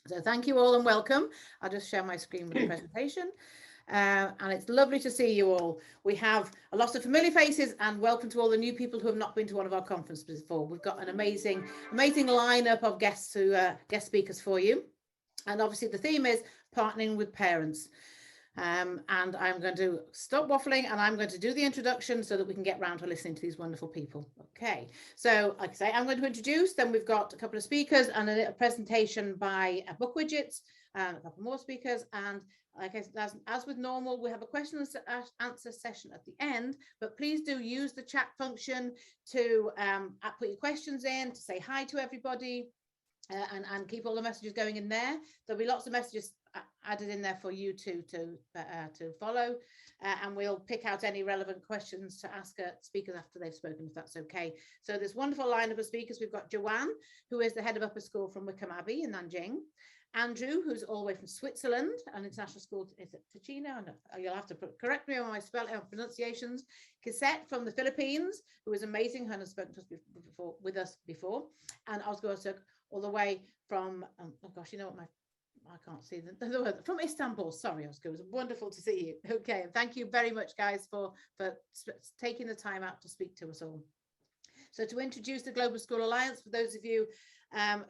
So thank you all and welcome. I'll just share my screen with the presentation. And it's lovely to see you all. We have a lot of familiar faces, and welcome to all the new people who have not been to one of our conferences before. We've got an amazing lineup of guest speakers for you. And obviously the theme is partnering with parents. And I'm going to stop waffling and I'm going to do the introduction so that we can get round to listening to these wonderful people. Okay, so like I say, I'm going to introduce, then we've got a couple of speakers and a presentation by Book Widgets and a couple more speakers. And like I said, as with normal, we have a question and answer session at the end, but please do use the chat function to put your questions in, to say hi to everybody. And keep all the messages going in there. There'll be lots of messages added in there for you to follow, and we'll pick out any relevant questions to ask speakers after they've spoken, if that's okay. So this wonderful lineup of speakers. We've got Joanne, who is the head of upper school from Wickham Abbey in Nanjing. Andrew, who's all the way from Switzerland, an international school, is it Ticino? You'll have to correct me on my spelling or pronunciations. Cassette from the Philippines, who is amazing, and has spoken to us with us before. And Oscar all the way from, oh gosh, you know what, I can't see the word, from Istanbul. Sorry, Oscar, it was wonderful to see you. Okay, and thank you very much, guys, for taking the time out to speak to us all. So to introduce the Global School Alliance, for those of you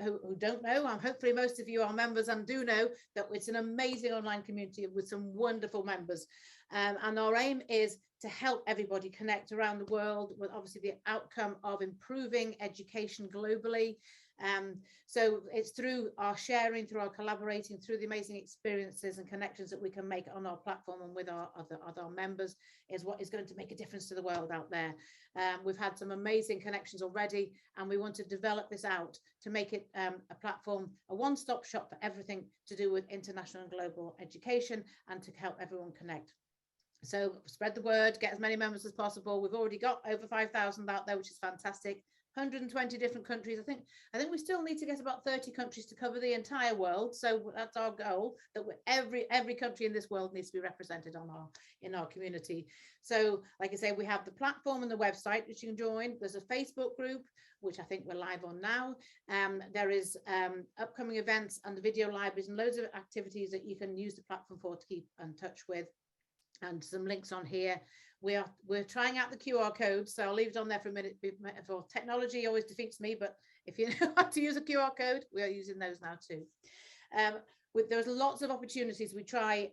who don't know, hopefully most of you are members and do know that it's an amazing online community with some wonderful members. And our aim is to help everybody connect around the world with obviously the outcome of improving education globally. So it's through our sharing, through our collaborating, through the amazing experiences and connections that we can make on our platform and with our other members is what is going to make a difference to the world out there. We've had some amazing connections already, and we want to develop this out to make it a platform, a one-stop shop for everything to do with international and global education, and to help everyone connect. So spread the word, get as many members as possible. We've already got over 5,000 out there, which is fantastic. 120 different countries. I think we still need to get about 30 countries to cover the entire world. So that's our goal, that every country in this world needs to be represented in our community. So like I say, we have the platform and the website which you can join. There's a Facebook group, which I think we're live on now. There is upcoming events and video libraries and loads of activities that you can use the platform for to keep in touch with. And some links on here. We're trying out the QR code, so I'll leave it on there for a minute. For technology always defeats me, but if you know how to use a QR code, we are using those now too. There's lots of opportunities we try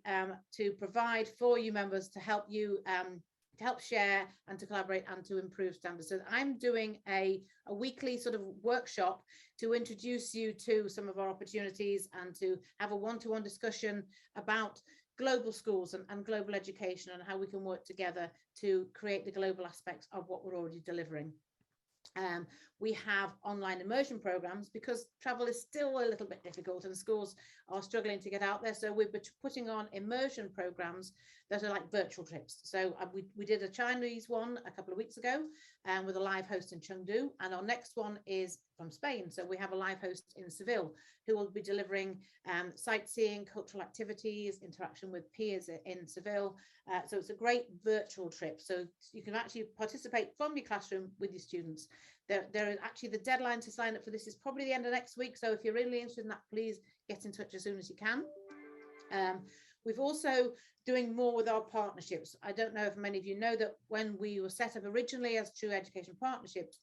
to provide for you members to help you to help share and to collaborate and to improve standards. So I'm doing a weekly sort of workshop to introduce you to some of our opportunities and to have a one-to-one discussion about global schools and global education and how we can work together to create the global aspects of what we're already delivering. We have online immersion programs because travel is still a little bit difficult and schools are struggling to get out there. So we're putting on immersion programs that are like virtual trips. So we did a Chinese one a couple of weeks ago with a live host in Chengdu, and our next one is from Spain. So we have a live host in Seville who will be delivering sightseeing, cultural activities, interaction with peers in Seville. So it's a great virtual trip. So you can actually participate from your classroom with your students. There is actually the deadline to sign up for this is probably the end of next week. So if you're really interested in that, please get in touch as soon as you can. We've also doing more with our partnerships. I don't know if many of you know that when we were set up originally as True Education Partnerships,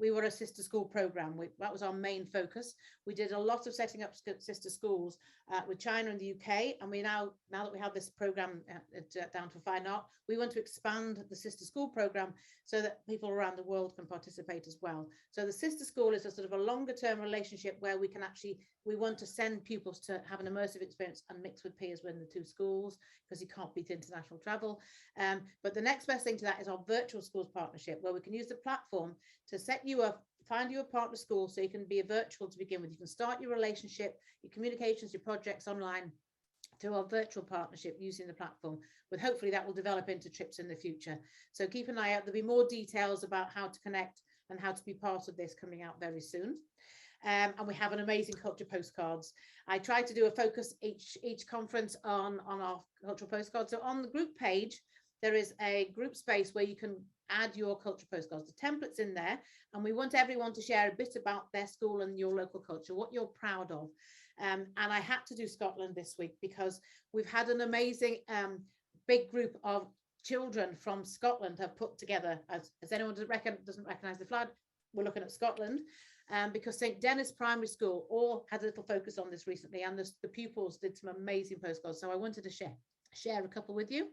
we were a sister school program. That was our main focus. We did a lot of setting up sister schools with China and the UK. And we now that we have this program down to fine art, we want to expand the sister school program so that people around the world can participate as well. So the sister school is a sort of a longer term relationship where we want to send pupils to have an immersive experience and mix with peers within the two schools, because you can't beat international travel. But the next best thing to that is our virtual schools partnership, where we can use the platform to set you up, find you a partner school so you can be a virtual to begin with. You can start your relationship, your communications, your projects online through our virtual partnership using the platform, but hopefully that will develop into trips in the future. So keep an eye out. There'll be more details about how to connect and how to be part of this coming out very soon. And we have an amazing culture postcards. I try to do a focus each conference on our cultural postcards. So on the group page, there is a group space where you can add your culture postcards. The template's in there, and we want everyone to share a bit about their school and your local culture, what you're proud of. And I had to do Scotland this week because we've had an amazing big group of children from Scotland have put together. As anyone doesn't recognise the flag, we're looking at Scotland. Because St Dennis Primary School all had a little focus on this recently, and the pupils did some amazing postcards. So I wanted to share a couple with you.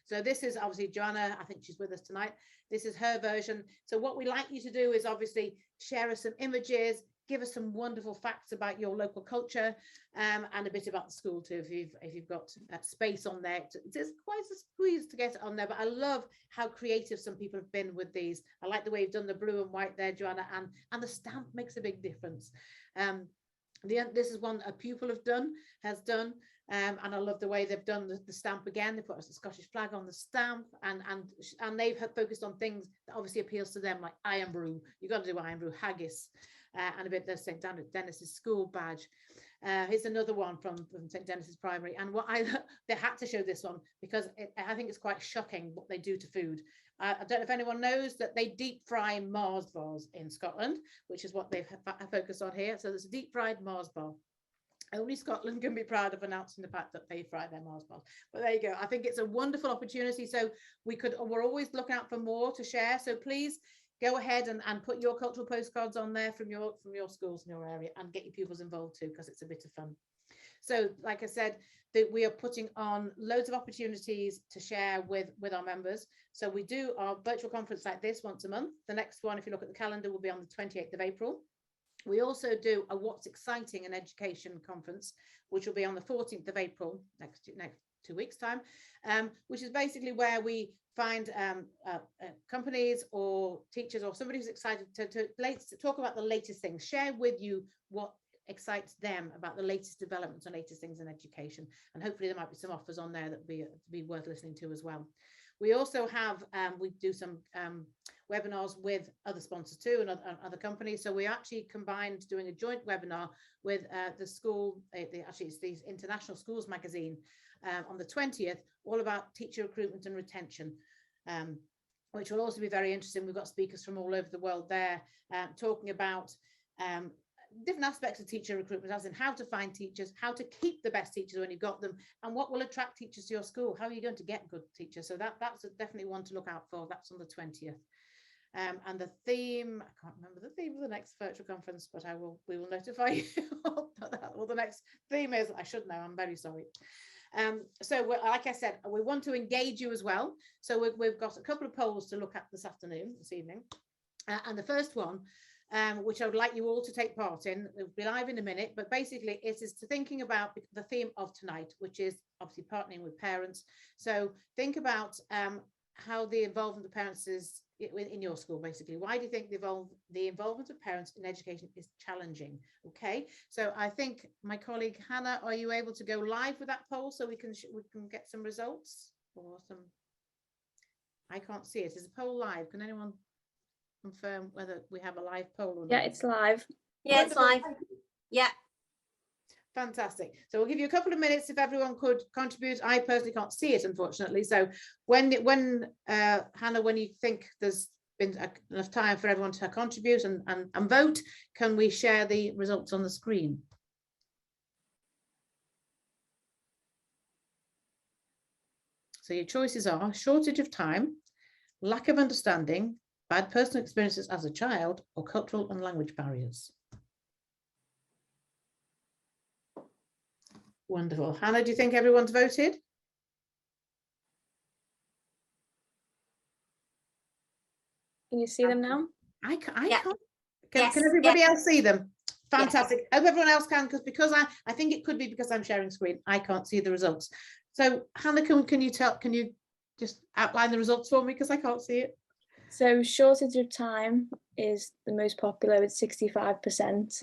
So this is obviously Joanna, I think she's with us tonight. This is her version. So what we like you to do is obviously share us some images, give us some wonderful facts about your local culture, and a bit about the school too, if you've got space on there. It's quite a squeeze to get it on there, but I love how creative some people have been with these. I like the way you've done the blue and white there, Joanna, and the stamp makes a big difference. This is one a pupil has done. And I love the way they've done the stamp again. They put a Scottish flag on the stamp, and they've focused on things that obviously appeals to them, like iron brew. You've got to do iron brew, haggis, and a bit of St Dennis's school badge. Here's another one from St Dennis's Primary. And they had to show this one because I think it's quite shocking what they do to food. I don't know if anyone knows that they deep fry Mars bars in Scotland, which is what they've focused on here. So there's a deep fried Mars bar. Only Scotland can be proud of announcing the fact that they fry their Mars bars. But there you go. I think it's a wonderful opportunity. So we're always looking out for more to share. So please go ahead and put your cultural postcards on there from your schools in your area, and get your pupils involved too, because it's a bit of fun. So like I said, that we are putting on loads of opportunities to share with our members. So we do our virtual conference like this once a month. The next one, if you look at the calendar, will be on the 28th of April. We also do a What's Exciting in Education conference, which will be on the 14th of April, next 2 weeks time, which is basically where we find companies or teachers or somebody who's excited to talk about the latest things, share with you what excites them about the latest developments and latest things in education. And hopefully there might be some offers on there that would be worth listening to as well. We also have, we do some webinars with other sponsors too, and other companies. So we actually combined doing a joint webinar with the school, actually it's the International Schools magazine on the 20th, all about teacher recruitment and retention, which will also be very interesting. We've got speakers from all over the world there talking about different aspects of teacher recruitment, as in how to find teachers, how to keep the best teachers when you've got them, and what will attract teachers to your school. How are you going to get good teachers? So that's definitely one to look out for. That's on the 20th. And the theme, I can't remember the theme of the next virtual conference, but we will notify you what the next theme is. I should know, I'm very sorry. So like I said, we want to engage you as well. So we've got a couple of polls to look at this evening. And the first one, which I would like you all to take part in, it'll be live in a minute, but basically it is to thinking about the theme of tonight, which is obviously partnering with parents. So think about how the involvement of parents is in your school, basically. Why do you think the involvement of parents in education is challenging? Okay, so I think my colleague Hannah, are you able to go live with that poll so we can get some results or some? I can't see it. Is the poll live? Can anyone confirm whether we have a live poll or not? Yeah, it's live. Yeah, it's live. Yeah. Fantastic. So we'll give you a couple of minutes if everyone could contribute. I personally can't see it, unfortunately. So when Hannah, when you think there's been enough time for everyone to contribute and vote, can we share the results on the screen? So your choices are shortage of time, lack of understanding, bad personal experiences as a child, or cultural and language barriers. Wonderful. Hannah, do you think everyone's voted? Can you see them now? I can't. Yes, Can everybody yes. else see them? Fantastic. Yes. Hope everyone else can, because I think it could be because I'm sharing screen. I can't see the results. So Hannah, can you just outline the results for me, because I can't see it? So shortage of time is the most popular with 65%.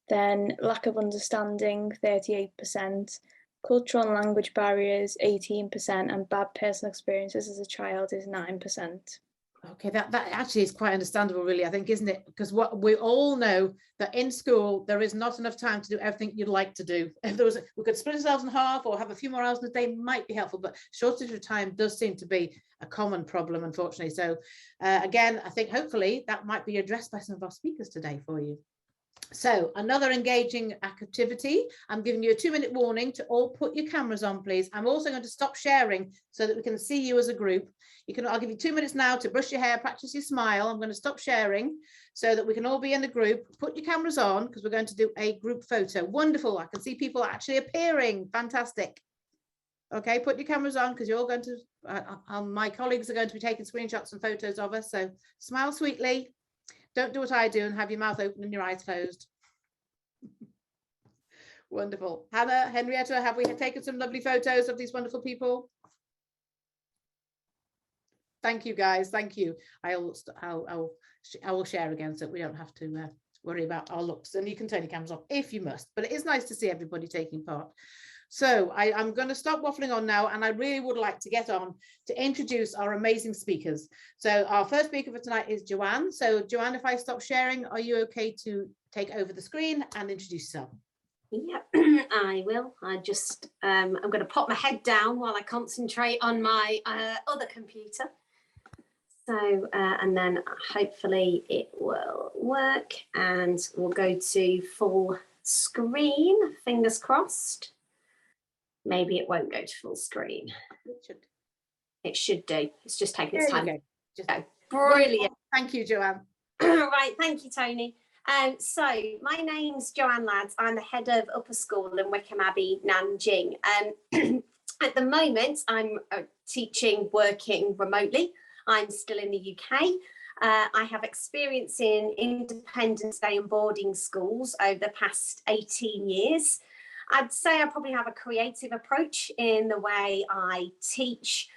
Then lack of understanding, 38%. Cultural and language barriers, 18%. And bad personal experiences as a child is 9%. Okay, that actually is quite understandable, really, I think, isn't it? Because what we all know that in school there is not enough time to do everything you'd like to do. If there was, we could split ourselves in half or have a few more hours in a day, might be helpful, but shortage of time does seem to be a common problem, unfortunately. So again, I think hopefully that might be addressed by some of our speakers today for you. So another engaging activity. I'm giving you a 2-minute warning to all put your cameras on, please. I'm also going to stop sharing so that we can see you as a group. I'll give you 2 minutes now to brush your hair, practice your smile. I'm going to stop sharing so that we can all be in the group. Put your cameras on because we're going to do a group photo. Wonderful. I can see people actually appearing. Fantastic. Okay, put your cameras on because you're all going to, my colleagues are going to be taking screenshots and photos of us. So smile sweetly. Don't do what I do and have your mouth open and your eyes closed. Wonderful. Hannah, Henrietta, have we taken some lovely photos of these wonderful people? Thank you, guys. Thank you. I will share again so we don't have to worry about our looks. And you can turn your cameras off if you must, but it is nice to see everybody taking part. So I'm going to stop waffling on now, and I really would like to get on to introduce our amazing speakers. So our first speaker for tonight is Joanne. So Joanne, if I stop sharing, are you okay to take over the screen and introduce yourself? Yeah, I will. I'm going to pop my head down while I concentrate on my other computer. So, and then hopefully it will work and we'll go to full screen, fingers crossed. Maybe it won't go to full screen. It should do. It's just taking its time. Brilliant. Thank you, Joanne. Right, thank you, Tony. So my name's Joanne Lads. I'm the head of Upper School in Wickham Abbey, Nanjing. At the moment, I'm teaching, working remotely. I'm still in the UK. I have experience in independent day and boarding schools over the past 18 years. I'd say I probably have a creative approach in the way I teach,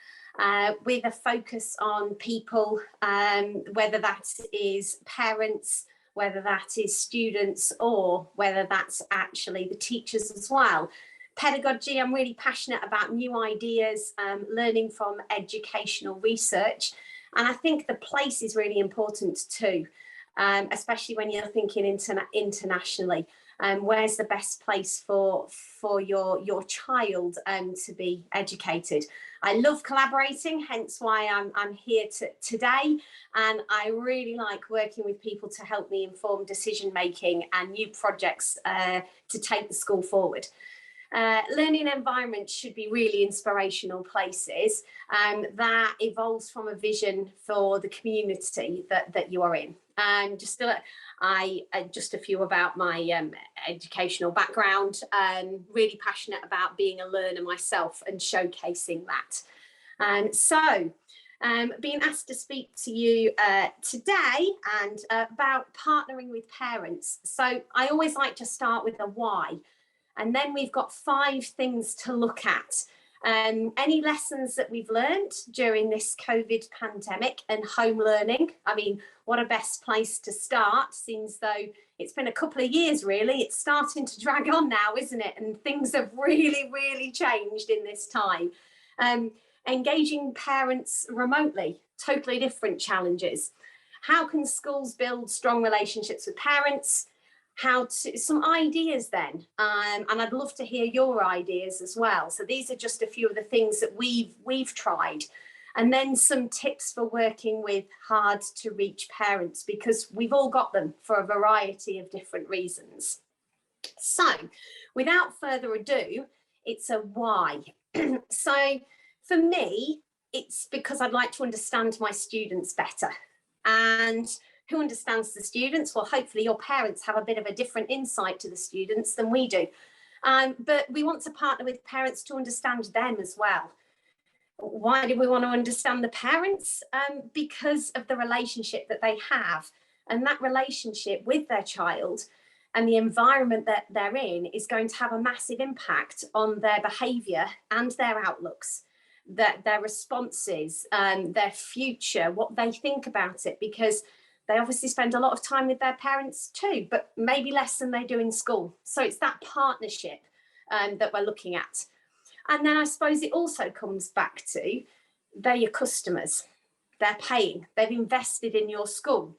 with a focus on people, whether that is parents, whether that is students, or whether that's actually the teachers as well. Pedagogy, I'm really passionate about new ideas, learning from educational research. And I think the place is really important too, especially when you're thinking internationally. Where's the best place for your child to be educated? I love collaborating, hence why I'm here today. And I really like working with people to help me inform decision making and new projects to take the school forward. Learning environments should be really inspirational places that evolves from a vision for the community that you are in. And just a few about my educational background. Really passionate about being a learner myself and showcasing that. So being asked to speak to you today and about partnering with parents. So I always like to start with a why. And then we've got 5 things to look at. Any lessons that we've learned during this COVID pandemic and home learning. I mean, what a best place to start, since though it's been a couple of years, really. It's starting to drag on now, isn't it? And things have really, really changed in this time. Engaging parents remotely, totally different challenges. How can schools build strong relationships with parents? Some ideas then, and I'd love to hear your ideas as well. So these are just a few of the things that we've tried, and then some tips for working with hard to reach parents, because we've all got them for a variety of different reasons. So without further ado, it's a why. So for me, it's because I'd like to understand my students better. And who understands the students? Well, hopefully your parents have a bit of a different insight to the students than we do. But we want to partner with parents to understand them as well. Why do we want to understand the parents? Because of the relationship that they have. And that relationship with their child and the environment that they're in is going to have a massive impact on their behaviour and their outlooks, their responses, their future, what they think about it, because they obviously spend a lot of time with their parents too, but maybe less than they do in school. So it's that partnership that we're looking at. And then I suppose it also comes back to, they're your customers. They're paying, they've invested in your school.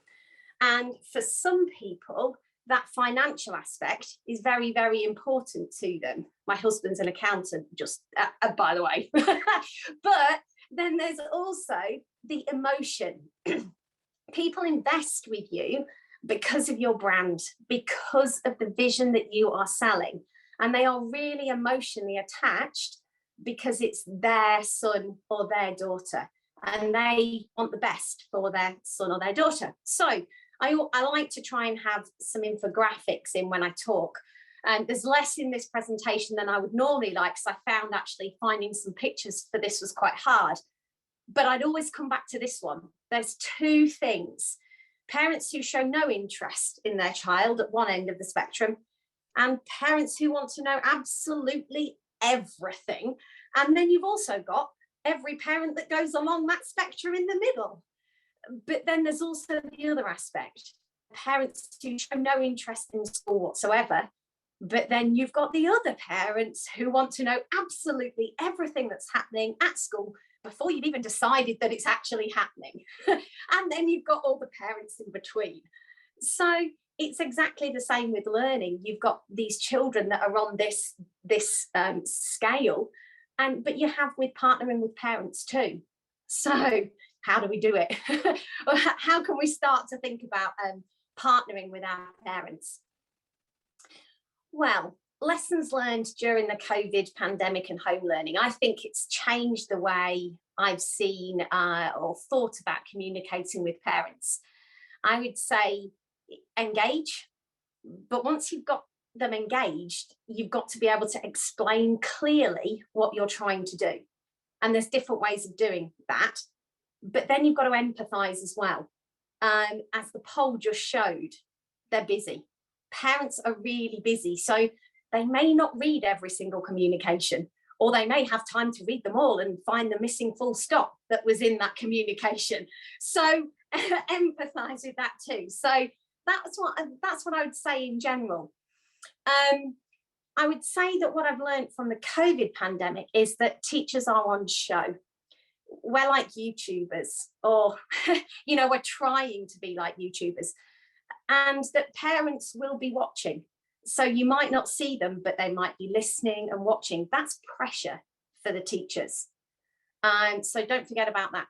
And for some people, that financial aspect is very, very important to them. My husband's an accountant, just by the way. But then there's also the emotion. People invest with you because of your brand, because of the vision that you are selling. And they are really emotionally attached because it's their son or their daughter, and they want the best for their son or their daughter. So I like to try and have some infographics in when I talk. And there's less in this presentation than I would normally like, because I found actually finding some pictures for this was quite hard. But I'd always come back to this one. There's two things: parents who show no interest in their child at one end of the spectrum, and parents who want to know absolutely everything. And then you've also got every parent that goes along that spectrum in the middle. But then there's also the other aspect: parents who show no interest in school whatsoever. But then you've got the other parents who want to know absolutely everything that's happening at school before you've even decided that it's actually happening. And then you've got all the parents in between. So it's exactly the same with learning. You've got these children that are on this scale, but you have with partnering with parents too. So how do we do it? How can we start to think about partnering with our parents? Well, lessons learned during the COVID pandemic and home learning. I think it's changed the way I've seen or thought about communicating with parents. I would say engage, but once you've got them engaged, you've got to be able to explain clearly what you're trying to do. And there's different ways of doing that, but then you've got to empathise as well. As the poll just showed, they're busy. Parents are really busy, so they may not read every single communication, or they may have time to read them all and find the missing full stop that was in that communication. So empathise with that too. So that's what I would say in general. I would say that what I've learned from the COVID pandemic is that teachers are on show. We're like YouTubers, or we're trying to be like YouTubers, and that parents will be watching. So you might not see them, but they might be listening and watching. That's pressure for the teachers. And so don't forget about that.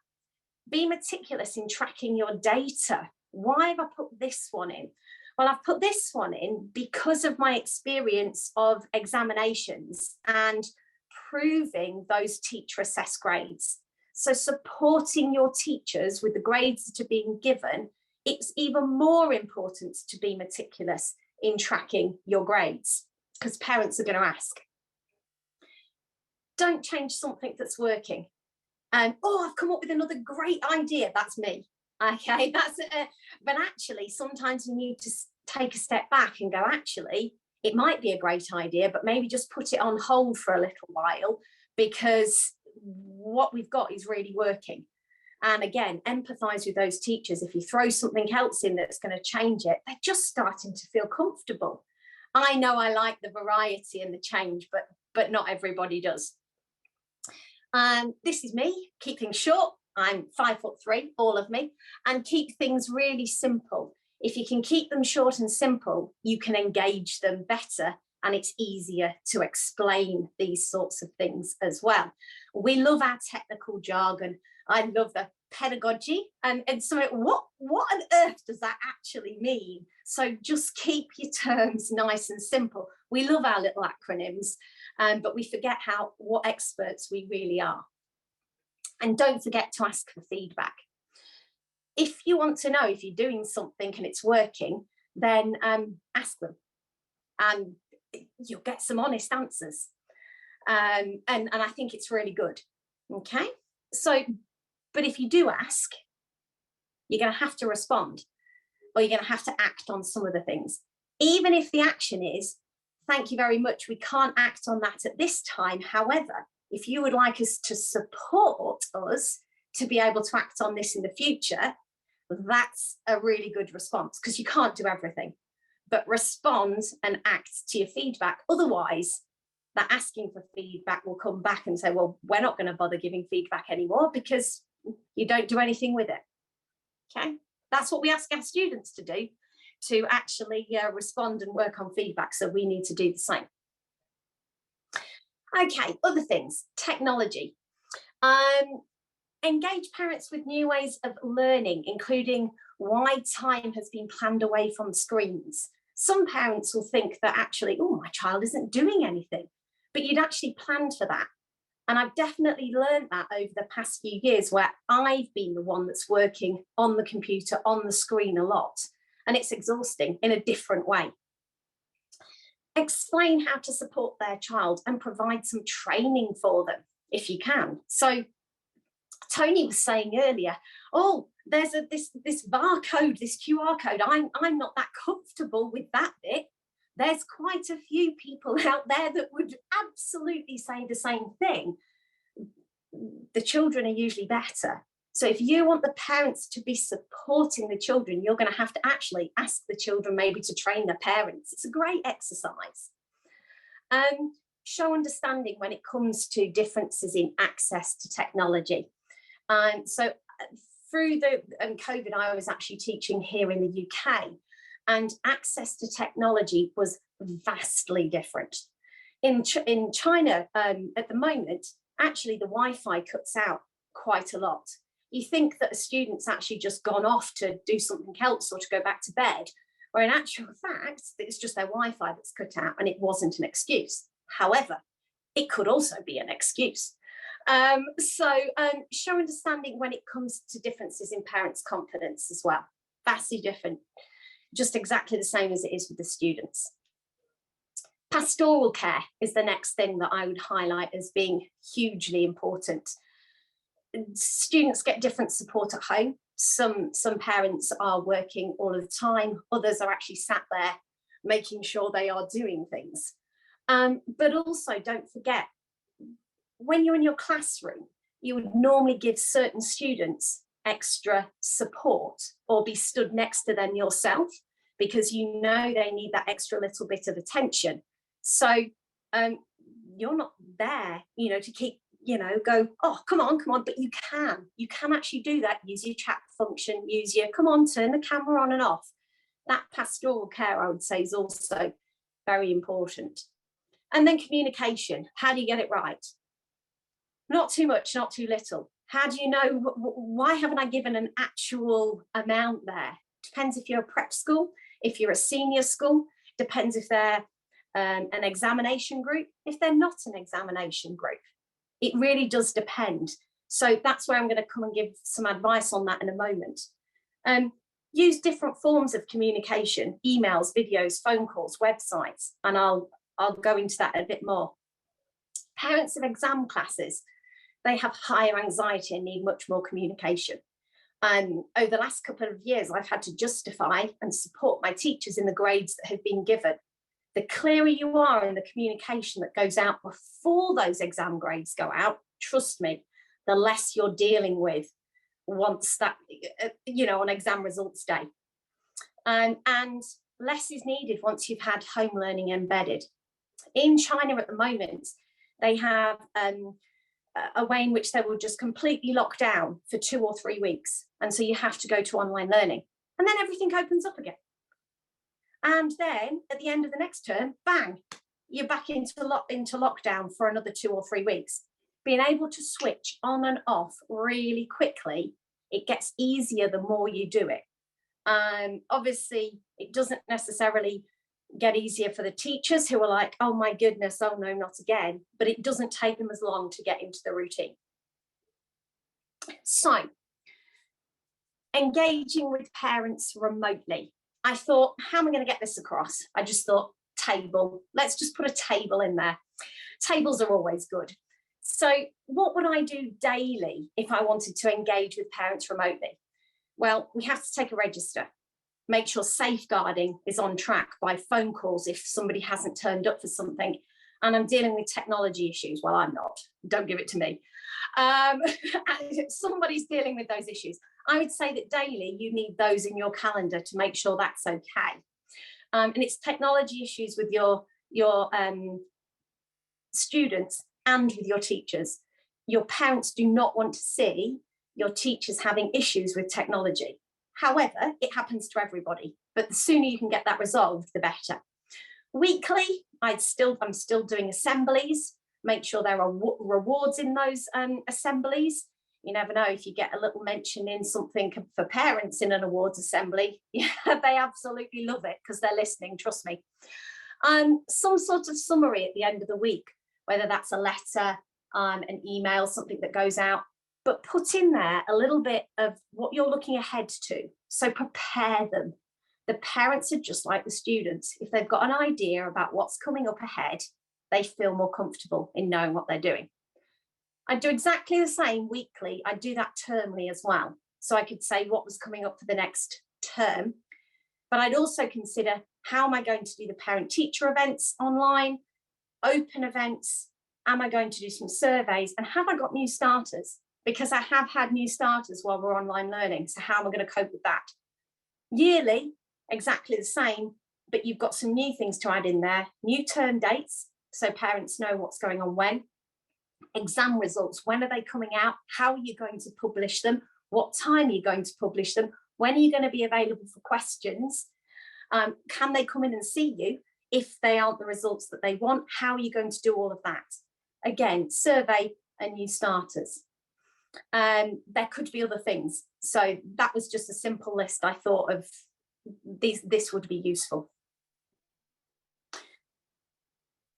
Be meticulous in tracking your data. Why have I put this one in? Well, I've put this one in because of my experience of examinations and proving those teacher assessed grades. So supporting your teachers with the grades that are being given, it's even more important to be meticulous in tracking your grades, because parents are going to ask. Don't change something that's working. I've come up with another great idea. That's me. Okay, that's it. But actually, sometimes you need to take a step back and go, actually, it might be a great idea, but maybe just put it on hold for a little while, because what we've got is really working. And again, empathise with those teachers. If you throw something else in that's going to change it, they're just starting to feel comfortable. I know I like the variety and the change, but not everybody does. This is me. Keep things short. I'm 5'3", all of me, and keep things really simple. If you can keep them short and simple, you can engage them better, and it's easier to explain these sorts of things as well. We love our technical jargon. I love the pedagogy, and so what on earth does that actually mean? So just keep your terms nice and simple. We love our little acronyms, but we forget what experts we really are. And don't forget to ask for feedback. If you want to know if you're doing something and it's working, then ask them, and you'll get some honest answers. And I think it's really good. Okay, so, but if you do ask, you're going to have to respond, or you're going to have to act on some of the things. Even if the action is, thank you very much, we can't act on that at this time. However, if you would like us to support us to be able to act on this in the future, that's a really good response, because you can't do everything. But respond and act to your feedback. Otherwise, that asking for feedback will come back and say, well, we're not going to bother giving feedback anymore because you don't do anything with it. Okay, that's what we ask our students to do, to actually respond and work on feedback. So we need to do the same. Okay, other things, technology. Engage parents with new ways of learning, including why time has been planned away from screens. Some parents will think that actually, oh, my child isn't doing anything, but you'd actually planned for that. And I've definitely learned that over the past few years, where I've been the one that's working on the computer, on the screen a lot, and it's exhausting in a different way. Explain how to support their child and provide some training for them if you can. So Tony was saying earlier, oh, there's this barcode, this QR code. I'm not that comfortable with that bit. There's quite a few people out there that would absolutely say the same thing. The children are usually better. So if you want the parents to be supporting the children, you're going to have to actually ask the children maybe to train their parents. It's a great exercise. Show understanding when it comes to differences in access to technology. So through the COVID, I was actually teaching here in the UK, and access to technology was vastly different. In China, at the moment, actually the Wi-Fi cuts out quite a lot. You think that a student's actually just gone off to do something else or to go back to bed, where in actual fact, it's just their Wi-Fi that's cut out, and it wasn't an excuse. However, it could also be an excuse. Show understanding when it comes to differences in parents' confidence as well. Vastly different, just exactly the same as it is with the students. Pastoral care is the next thing that I would highlight as being hugely important. Students get different support at home. Some parents are working all of the time, others are actually sat there making sure they are doing things. But also don't forget, when you're in your classroom, you would normally give certain students extra support or be stood next to them yourself, because you know they need that extra little bit of attention. So you're not there, to keep, go, oh, come on, but you can actually do that. Use your chat function, come on, turn the camera on and off. That pastoral care, I would say, is also very important. And then communication. How do you get it right? Not too much, not too little. How do you know, why haven't I given an actual amount there? Depends if you're a prep school, if you're a senior school, depends if they're an examination group, if they're not an examination group. It really does depend. So that's where I'm going to come and give some advice on that in a moment. Use different forms of communication, emails, videos, phone calls, websites, and I'll go into that a bit more. Parents of exam classes, they have higher anxiety and need much more communication. Over the last couple of years, I've had to justify and support my teachers in the grades that have been given. The clearer you are in the communication that goes out before those exam grades go out, trust me, the less you're dealing with once that, on exam results day. And less is needed once you've had home learning embedded. In China at the moment, they have a way in which they will just completely lock down for 2 or 3 weeks. And so you have to go to online learning, and then everything opens up again. And then at the end of the next term, bang, you're back into lockdown for another 2 or 3 weeks. Being able to switch on and off really quickly, it gets easier the more you do it. Obviously, it doesn't necessarily get easier for the teachers who are like, oh my goodness, oh no, not again. But it doesn't take them as long to get into the routine. So, engaging with parents remotely. I thought, how am I going to get this across? I just thought, table. Let's just put a table in there. Tables are always good. So what would I do daily if I wanted to engage with parents remotely? Well, we have to take a register. Make sure safeguarding is on track by phone calls if somebody hasn't turned up for something. And I'm dealing with technology issues. Well, I'm not. Don't give it to me. Somebody's dealing with those issues. I would say that daily you need those in your calendar to make sure that's okay. And it's technology issues with your students and with your teachers. Your parents do not want to see your teachers having issues with technology. However, it happens to everybody, but the sooner you can get that resolved, the better. Weekly, I'm still doing assemblies. Make sure there are rewards in those assemblies. You never know, if you get a little mention in something for parents in an awards assembly, yeah, they absolutely love it because they're listening, trust me. Some sort of summary at the end of the week, whether that's a letter, an email, something that goes out, but put in there a little bit of what you're looking ahead to. So prepare them. The parents are just like the students. If they've got an idea about what's coming up ahead, they feel more comfortable in knowing what they're doing. I do exactly the same weekly. I do that termly as well. So I could say what was coming up for the next term, but I'd also consider, how am I going to do the parent-teacher events online, open events? Am I going to do some surveys? And have I got new starters? Because I have had new starters while we're online learning. So how am I going to cope with that? Yearly, exactly the same, but you've got some new things to add in there. New term dates, so parents know what's going on when. Exam results, when are they coming out? How are you going to publish them? What time are you going to publish them? When are you going to be available for questions? Can they come in and see you if they aren't the results that they want? How are you going to do all of that? Again, survey and new starters. There could be other things. So that was just a simple list I thought of. This would be useful.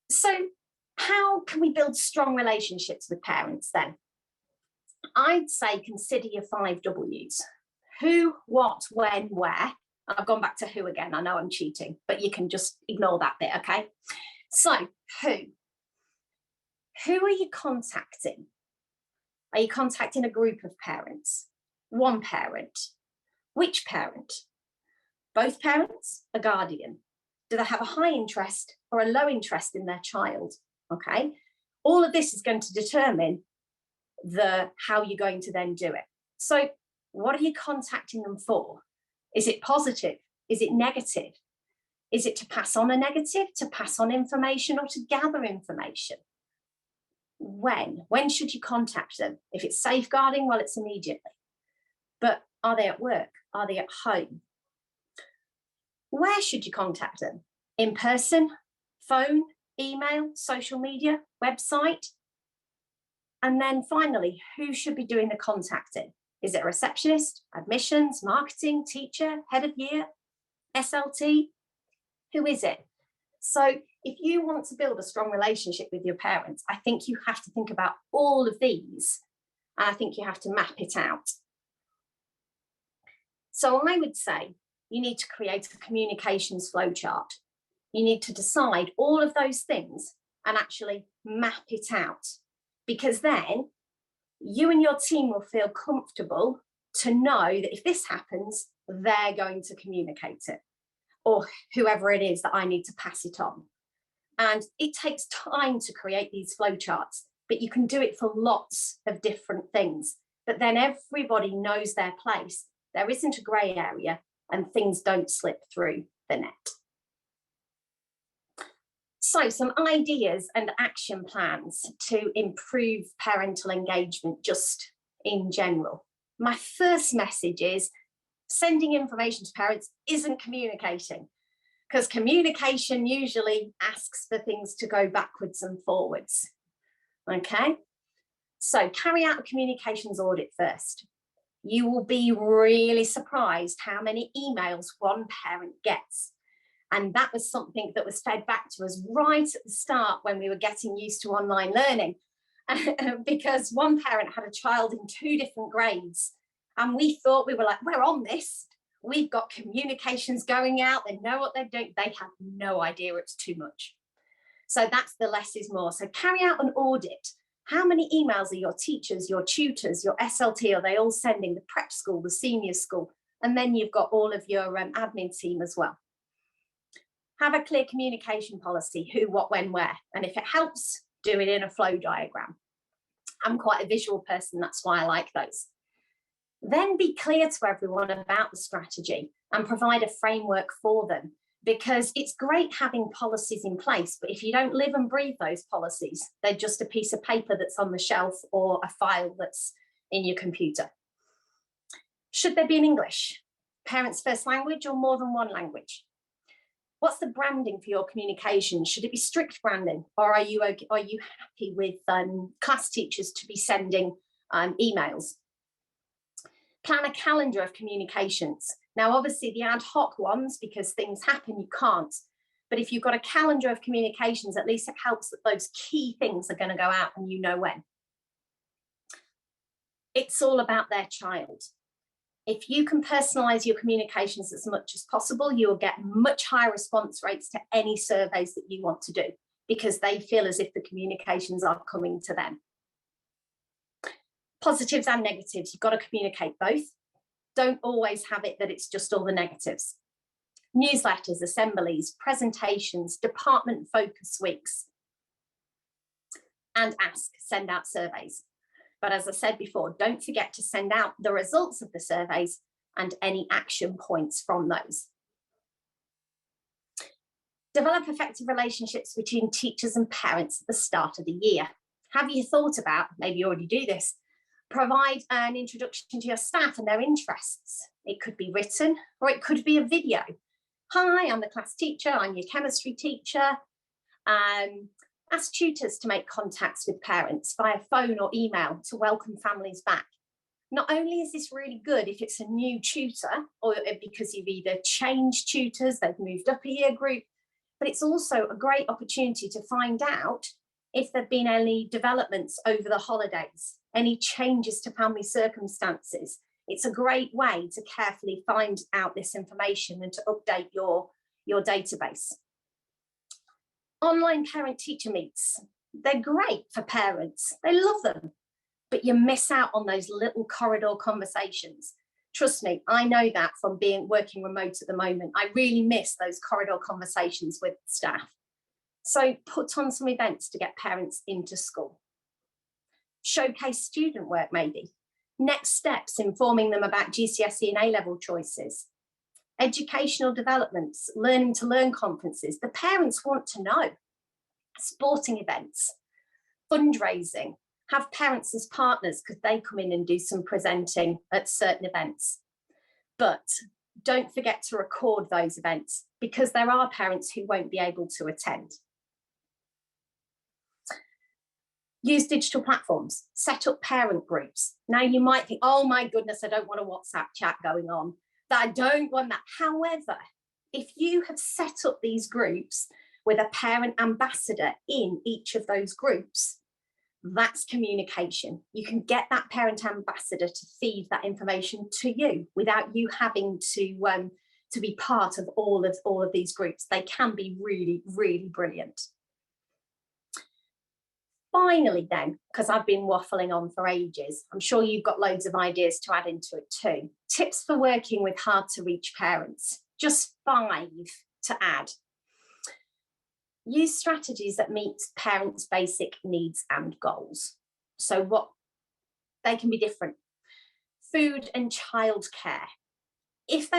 So how can we build strong relationships with parents then? I'd say consider your 5 W's. Who, what, when, where. I've gone back to who again. I know I'm cheating, but you can just ignore that bit, okay? So who? Who are you contacting? Are you contacting a group of parents? One parent? Which parent? Both parents? A guardian? Do they have a high interest or a low interest in their child? Okay, all of this is going to determine how you're going to then do it. So what are you contacting them for? Is it positive? Is it negative? Is it to pass on a negative, to pass on information, or to gather information? When should you contact them? If it's safeguarding, well, it's immediately. But are they at work? Are they at home? Where should you contact them? In person, phone, email, social media, website? And then finally, who should be doing the contacting? Is it a receptionist, admissions, marketing, teacher, head of year, SLT? Who is it? So if you want to build a strong relationship with your parents, I think you have to think about all of these, and I think you have to map it out. So I would say you need to create a communications flowchart. You need to decide all of those things and actually map it out, because then you and your team will feel comfortable to know that if this happens, they're going to communicate it, or whoever it is that I need to pass it on. And it takes time to create these flowcharts, but you can do it for lots of different things. But then everybody knows their place. There isn't a grey area and things don't slip through the net. So some ideas and action plans to improve parental engagement just in general. My first message is sending information to parents isn't communicating, because communication usually asks for things to go backwards and forwards. Okay, so carry out a communications audit first. You will be really surprised how many emails one parent gets. And that was something that was fed back to us right at the start when we were getting used to online learning, because one parent had a child in 2 different grades. And we thought, we were like, we're on this. We've got communications going out. They know what they're doing. They have no idea it's too much. So that's the less is more. So carry out an audit. How many emails are your teachers, your tutors, your SLT, are they all sending? The prep school, the senior school, and then you've got all of your admin team as well. Have a clear communication policy, who, what, when, where. And if it helps, do it in a flow diagram. I'm quite a visual person, that's why I like those. Then be clear to everyone about the strategy and provide a framework for them, because it's great having policies in place, but if you don't live and breathe those policies, they're just a piece of paper that's on the shelf or a file that's in your computer. Should there be in English, parents' first language, or more than one language? What's the branding for your communication? Should it be strict branding, or are you happy with class teachers to be sending emails? Plan a calendar of communications. Now, obviously the ad hoc ones, because things happen, you can't. But if you've got a calendar of communications, at least it helps that those key things are going to go out and you know when. It's all about their child. If you can personalize your communications as much as possible, you will get much higher response rates to any surveys that you want to do, because they feel as if the communications are coming to them. Positives and negatives, you've got to communicate both. Don't always have it that it's just all the negatives. Newsletters, assemblies, presentations, department focus weeks. And send out surveys. But as I said before, don't forget to send out the results of the surveys and any action points from those. Develop effective relationships between teachers and parents at the start of the year. Have you thought about, maybe you already do this, provide an introduction to your staff and their interests. It could be written or it could be a video. Hi, I'm the class teacher, I'm your chemistry teacher. Ask tutors to make contacts with parents via phone or email to welcome families back. Not only is this really good if it's a new tutor or because you've either changed tutors, they've moved up a year group, but it's also a great opportunity to find out if there've been any developments over the holidays, any changes to family circumstances. It's a great way to carefully find out this information and to update your database. Online parent-teacher meets, they're great for parents. They love them, but you miss out on those little corridor conversations. Trust me, I know that from working remote at the moment. I really miss those corridor conversations with staff. So put on some events to get parents into school. Showcase student work maybe. Next steps, informing them about GCSE and A-level choices. Educational developments, learning to learn conferences. The parents want to know. Sporting events, fundraising, have parents as partners because they come in and do some presenting at certain events. But don't forget to record those events because there are parents who won't be able to attend. Use digital platforms, set up parent groups. Now you might think, oh my goodness, I don't want a WhatsApp chat going on. I don't want that. However, if you have set up these groups with a parent ambassador in each of those groups, that's communication. You can get that parent ambassador to feed that information to you without you having to be part of all of these groups. They can be really, really brilliant. Finally then, because I've been waffling on for ages, I'm sure you've got loads of ideas to add into it too. Tips for working with hard to reach parents, just 5 to add. Use strategies that meet parents' basic needs and goals. So what they can be different. Food and childcare. If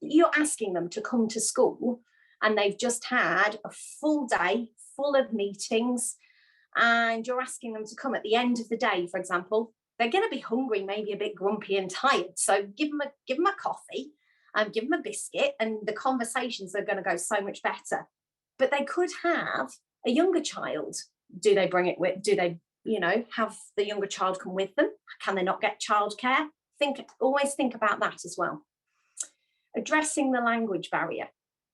you're asking them to come to school and they've just had a full day full of meetings and you're asking them to come at the end of the day, for example, they're going to be hungry, maybe a bit grumpy and tired. So give them a coffee and give them a biscuit and the conversations are going to go so much better. But they could have a younger child. Do they bring it with, do they, have the younger child come with them? Can they not get childcare? Always think about that as well. Addressing the language barrier.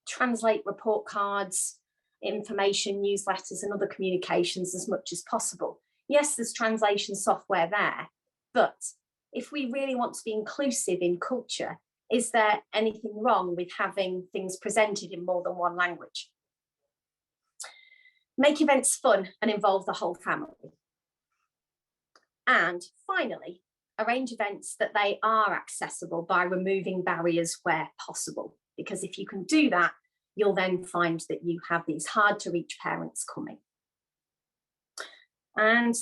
Translate report cards, information, newsletters and other communications as much as possible. Yes, there's translation software there, but if we really want to be inclusive in culture, is there anything wrong with having things presented in more than one language? Make events fun and involve the whole family. And finally, arrange events that they are accessible by removing barriers where possible, because if you can do that, you'll then find that you have these hard to reach parents coming. And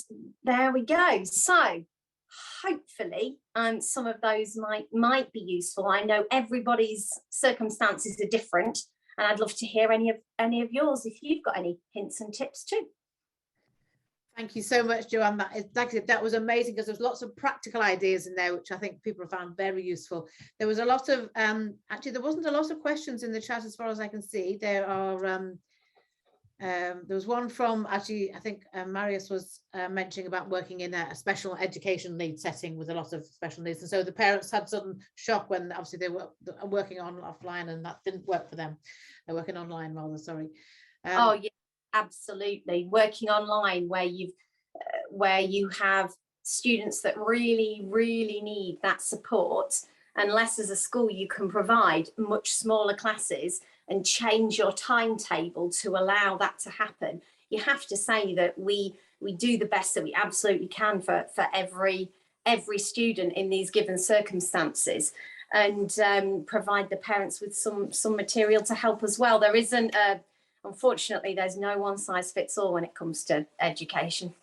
there we go. So hopefully some of those might be useful. I know everybody's circumstances are different, and I'd love to hear any of yours if you've got any hints and tips too. Thank you so much, Joanne. That was amazing because there's lots of practical ideas in there, which I think people have found very useful. There was a lot of, actually, there wasn't a lot of questions in the chat as far as I can see. There are There was one from, actually, I think Marius was mentioning about working in a special education need setting with a lot of special needs. And so the parents had sudden shock when obviously they were working on offline and that didn't work for them. They're working online rather, sorry. Oh, yeah, absolutely. Working online where you have students that really, really need that support, unless as a school you can provide much smaller classes and change your timetable to allow that to happen. You have to say that we do the best that we absolutely can for every student in these given circumstances, and provide the parents with some material to help as well. There isn't unfortunately, there's no one size fits all when it comes to education.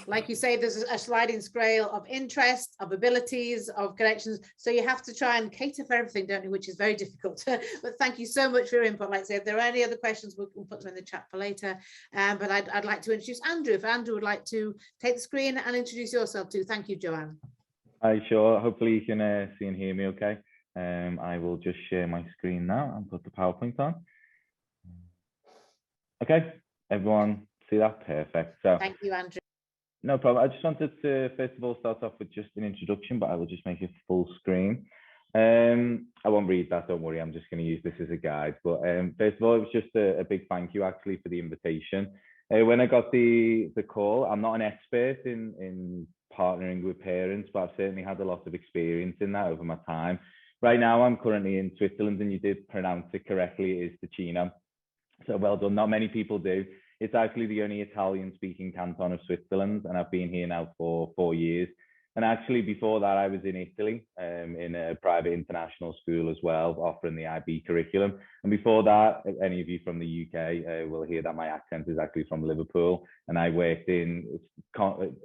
Like you say, there's a sliding scale of interest, of abilities, of connections. So you have to try and cater for everything, don't you? Which is very difficult. But thank you so much for your input. Like I said, if there are any other questions, we'll put them in the chat for later. But I'd like to introduce Andrew. If Andrew would like to take the screen and introduce yourself too. Thank you, Joanne. Hi, sure. Hopefully you can see and hear me okay. I will just share my screen now and put the PowerPoint on. Okay, everyone see that? Perfect. So thank you, Andrew. No problem. I just wanted to first of all start off with just an introduction, but I will just make it full screen. I won't read that, don't worry. I'm just going to use this as a guide. But first of all, it was just a big thank you actually for the invitation. When I got the call, I'm not an expert in partnering with parents, but I've certainly had a lot of experience in that over my time. Right now, I'm currently in Switzerland, and you did pronounce it correctly. It is Ticino. So well done. Not many people do. It's actually the only Italian-speaking canton of Switzerland, and I've been here now for 4 years. And actually, before that, I was in Italy in a private international school as well, offering the IB curriculum. And before that, any of you from the UK will hear that my accent is actually from Liverpool. And I worked in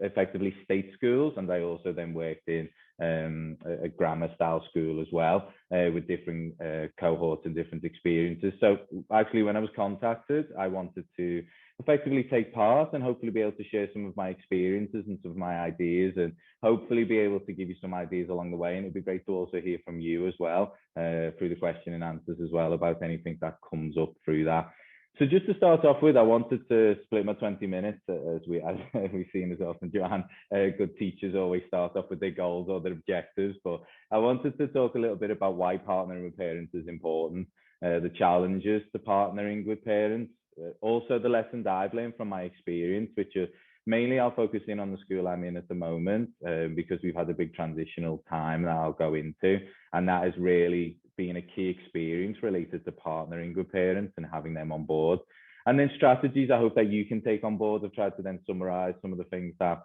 effectively state schools, and I also then worked in a grammar-style school as well, with different cohorts and different experiences. So actually, when I was contacted, I wanted to effectively take part and hopefully be able to share some of my experiences and some of my ideas, and hopefully be able to give you some ideas along the way. And it'd be great to also hear from you as well, through the question and answers as well, about anything that comes up through that. So just to start off with, I wanted to split my 20 minutes, as we've seen as often, Joanne, good teachers always start off with their goals or their objectives, but I wanted to talk a little bit about why partnering with parents is important, the challenges to partnering with parents, also the lessons I've learned from my experience, which are mainly I'll focus in on the school I'm in at the moment, because we've had a big transitional time that I'll go into, and that has really been a key experience related to partnering with parents and having them on board. And then strategies I hope that you can take on board. I've tried to then summarize some of the things that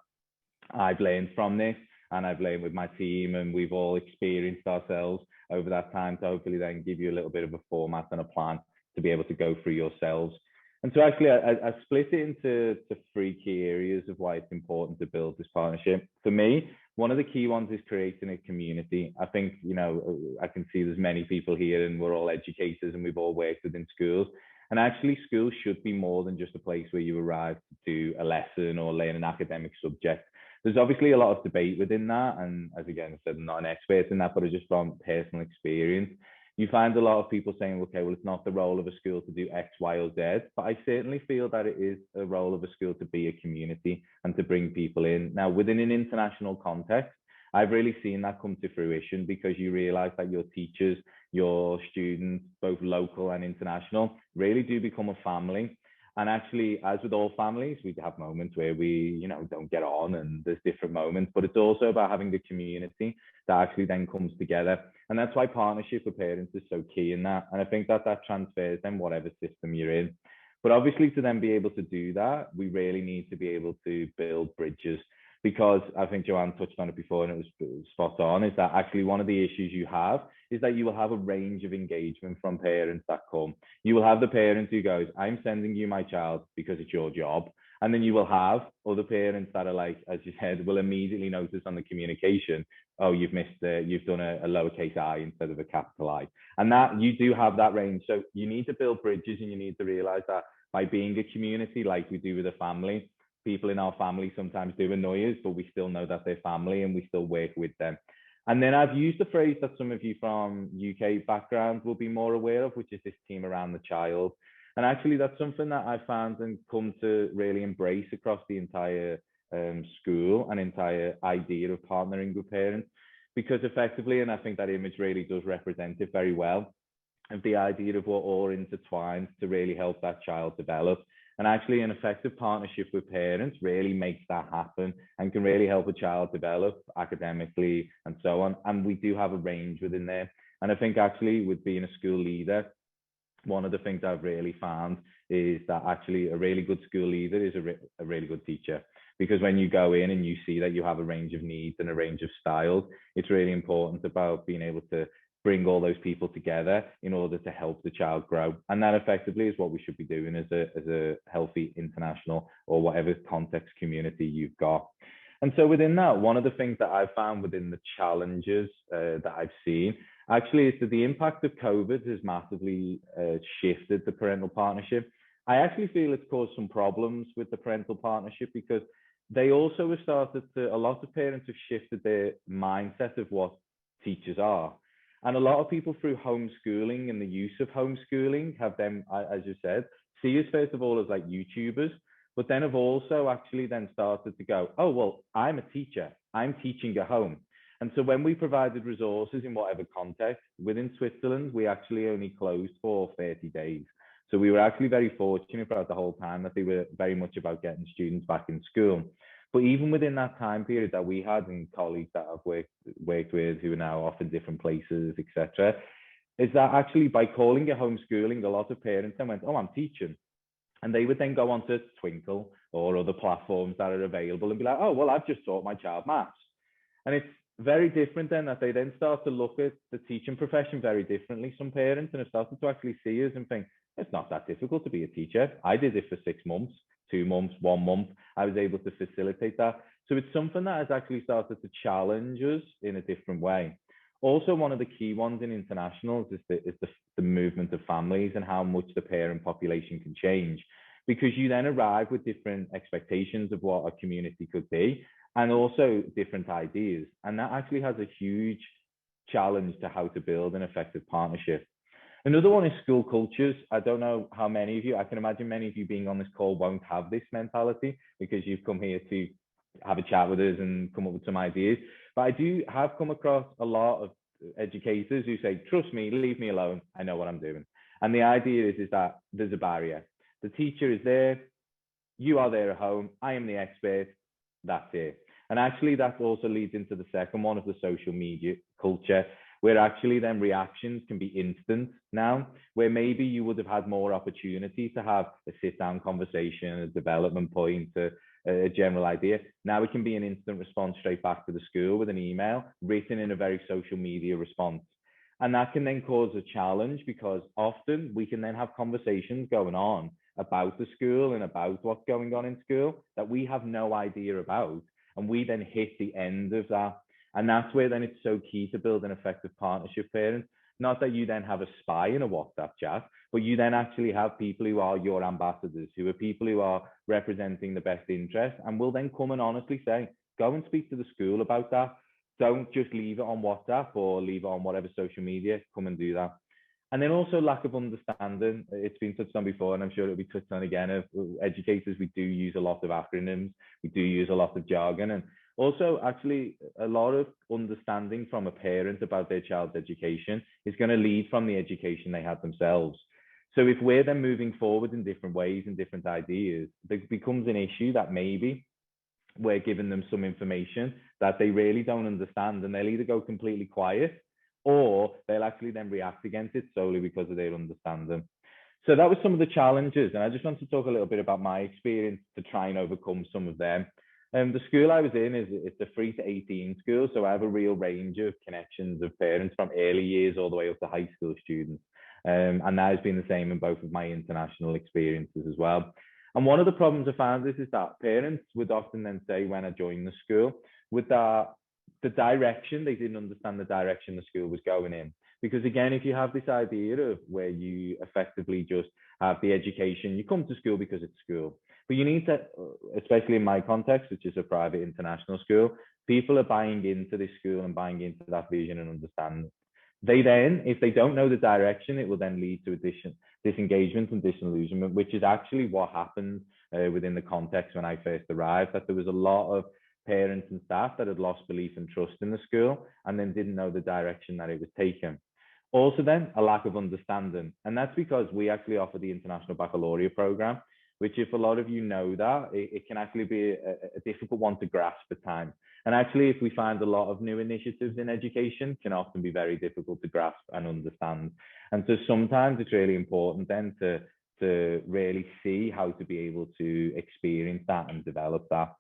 I've learned from this, and I've learned with my team, and we've all experienced ourselves over that time, to hopefully then give you a little bit of a format and a plan to be able to go through yourselves. And so actually, I split it into 3 key areas of why it's important to build this partnership. For me, one of the key ones is creating a community. I think, you know, I can see there's many people here, and we're all educators, and we've all worked within schools. And actually, schools should be more than just a place where you arrive to do a lesson or learn an academic subject. There's obviously a lot of debate within that. And as again, I said, I'm not an expert in that, but just from personal experience, you find a lot of people saying, okay, well, it's not the role of a school to do X, Y, or Z, but I certainly feel that it is a role of a school to be a community and to bring people in. Now, within an international context, I've really seen that come to fruition, because you realize that your teachers, your students, both local and international, really do become a family. And actually, as with all families, we have moments where we, you know, don't get on, and there's different moments, but it's also about having the community that actually then comes together. And that's why partnership with parents is so key in that. And I think that transfers then whatever system you're in. But obviously, to then be able to do that, we really need to be able to build bridges, because I think Joanne touched on it before, and it was spot on, is that actually one of the issues you have is that you will have a range of engagement from parents that come. You will have the parent who goes, I'm sending you my child because it's your job. And then you will have other parents that are like, as you said, will immediately notice on the communication, oh, you've done a lowercase I instead of a capital I. And that you do have that range. So you need to build bridges, and you need to realize that by being a community, like we do with a family, people in our family sometimes do annoy us, but we still know that they're family, and we still work with them. And then I've used a phrase that some of you from UK backgrounds will be more aware of, which is this team around the child. And actually, that's something that I found and come to really embrace across the entire school and entire idea of partnering with parents, because effectively, and I think that image really does represent it very well, of the idea of we're all intertwined to really help that child develop. And actually, an effective partnership with parents really makes that happen and can really help a child develop academically and so on. And we do have a range within there. And I think actually, with being a school leader, one of the things I've really found is that actually a really good school leader is a really good teacher. Because when you go in and you see that you have a range of needs and a range of styles, it's really important about being able to bring all those people together in order to help the child grow. And that effectively is what we should be doing as a healthy international or whatever context community you've got. And so within that, one of the things that I've found within the challenges that I've seen actually is that the impact of COVID has massively shifted the parental partnership. I actually feel it's caused some problems with the parental partnership because they also have started to, a lot of parents have shifted their mindset of what teachers are. And a lot of people through homeschooling and the use of homeschooling have them, as you said, see us first of all as like YouTubers, but then have also actually then started to go, oh, well, I'm a teacher, I'm teaching at home. And so when we provided resources in whatever context, within Switzerland, we actually only closed for 30 days. So we were actually very fortunate throughout the whole time that they were very much about getting students back in school. But even within that time period that we had, and colleagues that I've worked with who are now off in different places, etc., is that actually by calling it homeschooling, a lot of parents then went, oh, I'm teaching. And they would then go on to Twinkle or other platforms that are available and be like, oh, well, I've just taught my child maths. And it's very different then that they then start to look at the teaching profession very differently, some parents, and have started to actually see us and think, it's not that difficult to be a teacher. I did it for 6 months, 2 months, 1 month. I was able to facilitate that. So it's something that has actually started to challenge us in a different way. Also, one of the key ones in internationals is the movement of families and how much the parent population can change, because you then arrive with different expectations of what a community could be and also different ideas. And that actually has a huge challenge to how to build an effective partnership. Another one is school cultures. I don't know how many of you, I can imagine many of you being on this call won't have this mentality because you've come here to have a chat with us and come up with some ideas. But I do have come across a lot of educators who say, trust me, leave me alone. I know what I'm doing. And the idea is that there's a barrier. The teacher is there. You are there at home. I am the expert. That's it. And actually, that also leads into the second one of the social media culture, where actually then reactions can be instant now, where maybe you would have had more opportunity to have a sit-down conversation, a development point, a general idea. Now it can be an instant response straight back to the school with an email written in a very social media response. And that can then cause a challenge because often we can then have conversations going on about the school and about what's going on in school that we have no idea about. And we then hit the end of that. And that's where then it's so key to build an effective partnership, parents. Not that you then have a spy in a WhatsApp chat, but you then actually have people who are your ambassadors, who are people who are representing the best interest and will then come and honestly say, go and speak to the school about that. Don't just leave it on WhatsApp or leave it on whatever social media, come and do that. And then also lack of understanding. It's been touched on before, and I'm sure it'll be touched on again. Of educators, we do use a lot of acronyms. We do use a lot of jargon. And also, actually, a lot of understanding from a parent about their child's education is going to lead from the education they had themselves. So if we're then moving forward in different ways and different ideas, there becomes an issue that maybe we're giving them some information that they really don't understand, and they'll either go completely quiet or they'll actually then react against it solely because of their understanding. So that was some of the challenges. And I just want to talk a little bit about my experience to try and overcome some of them. The school I was in it's a 3 to 18 school. So I have a real range of connections of parents from early years all the way up to high school students. And that has been the same in both of my international experiences as well. And one of the problems I found is that parents would often then say when I joined the school, with the direction, they didn't understand the direction the school was going in. Because again, if you have this idea of where you effectively just have the education, you come to school because it's school. But you need to, especially in my context, which is a private international school, people are buying into this school and buying into that vision and understanding. They then, if they don't know the direction, it will then lead to disengagement and disillusionment, which is actually what happened within the context when I first arrived, that there was a lot of parents and staff that had lost belief and trust in the school and then didn't know the direction that it was taking. Also then, a lack of understanding. And that's because we actually offer the International Baccalaureate program, which, if a lot of you know that, it can actually be a difficult one to grasp at times. And actually, if we find a lot of new initiatives in education, can often be very difficult to grasp and understand. And so sometimes it's really important then to really see how to be able to experience that and develop that.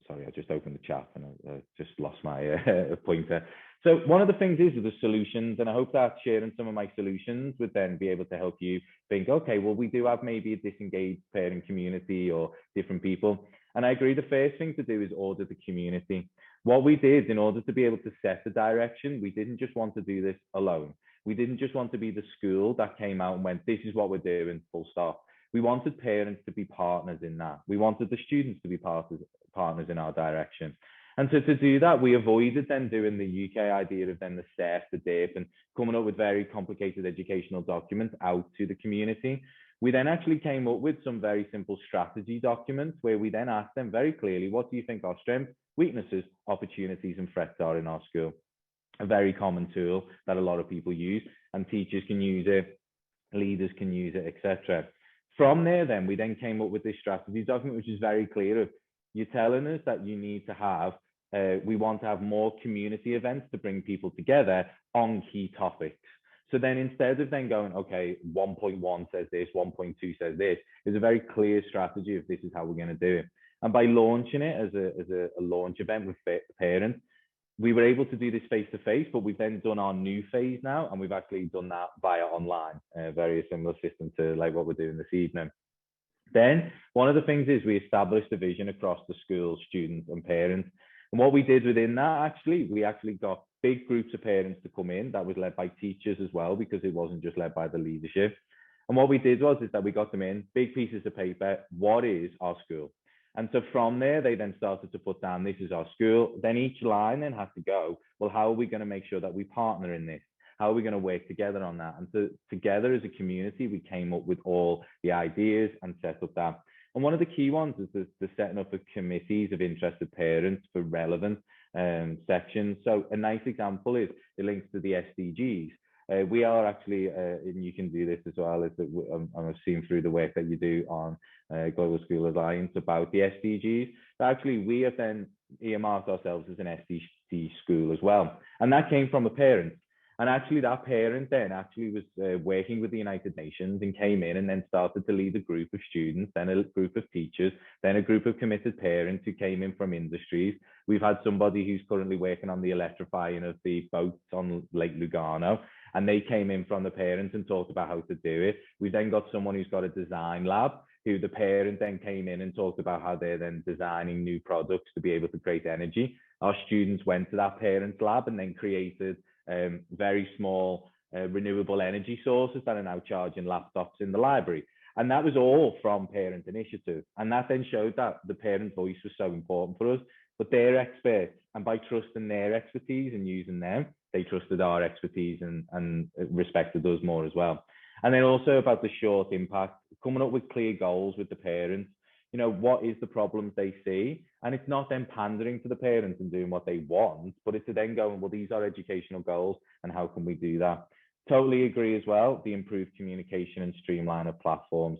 Sorry, I just opened the chat and I just lost my pointer. So one of the things is the solutions, and I hope that sharing some of my solutions would then be able to help you think, okay, well, we do have maybe a disengaged parent community or different people. And I agree, the first thing to do is order the community. What we did in order to be able to set the direction, we didn't just want to do this alone. We didn't just want to be the school that came out and went, this is what we're doing, full stop. We wanted parents to be partners in that. We wanted the students to be partners in our direction. And so to do that, we avoided then doing the UK idea of then the CEF, the DIP, and coming up with very complicated educational documents out to the community. We then actually came up with some very simple strategy documents where we then asked them very clearly, what do you think our strengths, weaknesses, opportunities, and threats are in our school? A very common tool that a lot of people use, and teachers can use it, leaders can use it, etc. From there, then, we then came up with this strategy document, which is very clear of, you're telling us that you need to have, we want to have more community events to bring people together on key topics. So then instead of then going, okay, 1.1 says this, 1.2 says this, there's a very clear strategy of this is how we're going to do it. And by launching it as a launch event with parents, we were able to do this face-to-face, but we've then done our new phase now, and we've actually done that via online, very similar system to like what we're doing this evening. Then one of the things is we established a vision across the school, students and parents. And what we did within that, we actually got big groups of parents to come in that was led by teachers as well, because it wasn't just led by the leadership. And what we did is that we got them in big pieces of paper. What is our school? And so from there, they then started to put down, this is our school. Then each line then had to go, well, how are we going to make sure that we partner in this? How are we going to work together on that? And so together as a community, we came up with all the ideas and set up that. And one of the key ones is the setting up of committees of interested parents for relevant sections. So a nice example is it links to the SDGs. We are actually, and you can do this as well, is that I've seen through the work that you do on Global School Alliance about the SDGs. But actually, we have then earmarked ourselves as an SDG school as well. And that came from a parent. And actually that parent then actually was working with the United Nations and came in and then started to lead a group of students, then a group of teachers, then a group of committed parents who came in from industries. We've had somebody who's currently working on the electrifying of the boats on Lake Lugano, and they came in from the parents and talked about how to do it. We then got someone who's got a design lab, who the parent then came in and talked about how they're then designing new products to be able to create energy. Our students went to that parent lab and then created very small renewable energy sources that are now charging laptops in the library. And that was all from parent initiative. And that then showed that the parent voice was so important for us, but they're experts. And by trusting their expertise and using them, they trusted our expertise and respected us more as well. And then also about the short impact, coming up with clear goals with the parents. You know, what is the problems they see? And it's not them pandering to the parents and doing what they want, but it's to then going, well, these are educational goals and how can we do that? Totally agree as well. The improved communication and streamline of platforms.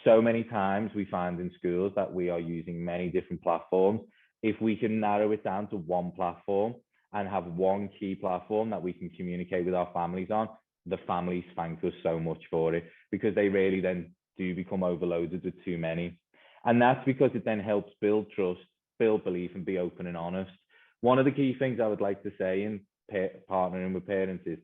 So many times we find in schools that we are using many different platforms. If we can narrow it down to one platform and have one key platform that we can communicate with our families on, the families thank us so much for it, because they really then do become overloaded with too many. And that's because it then helps build trust, build belief, and be open and honest. One of the key things I would like to say in partnering with parents is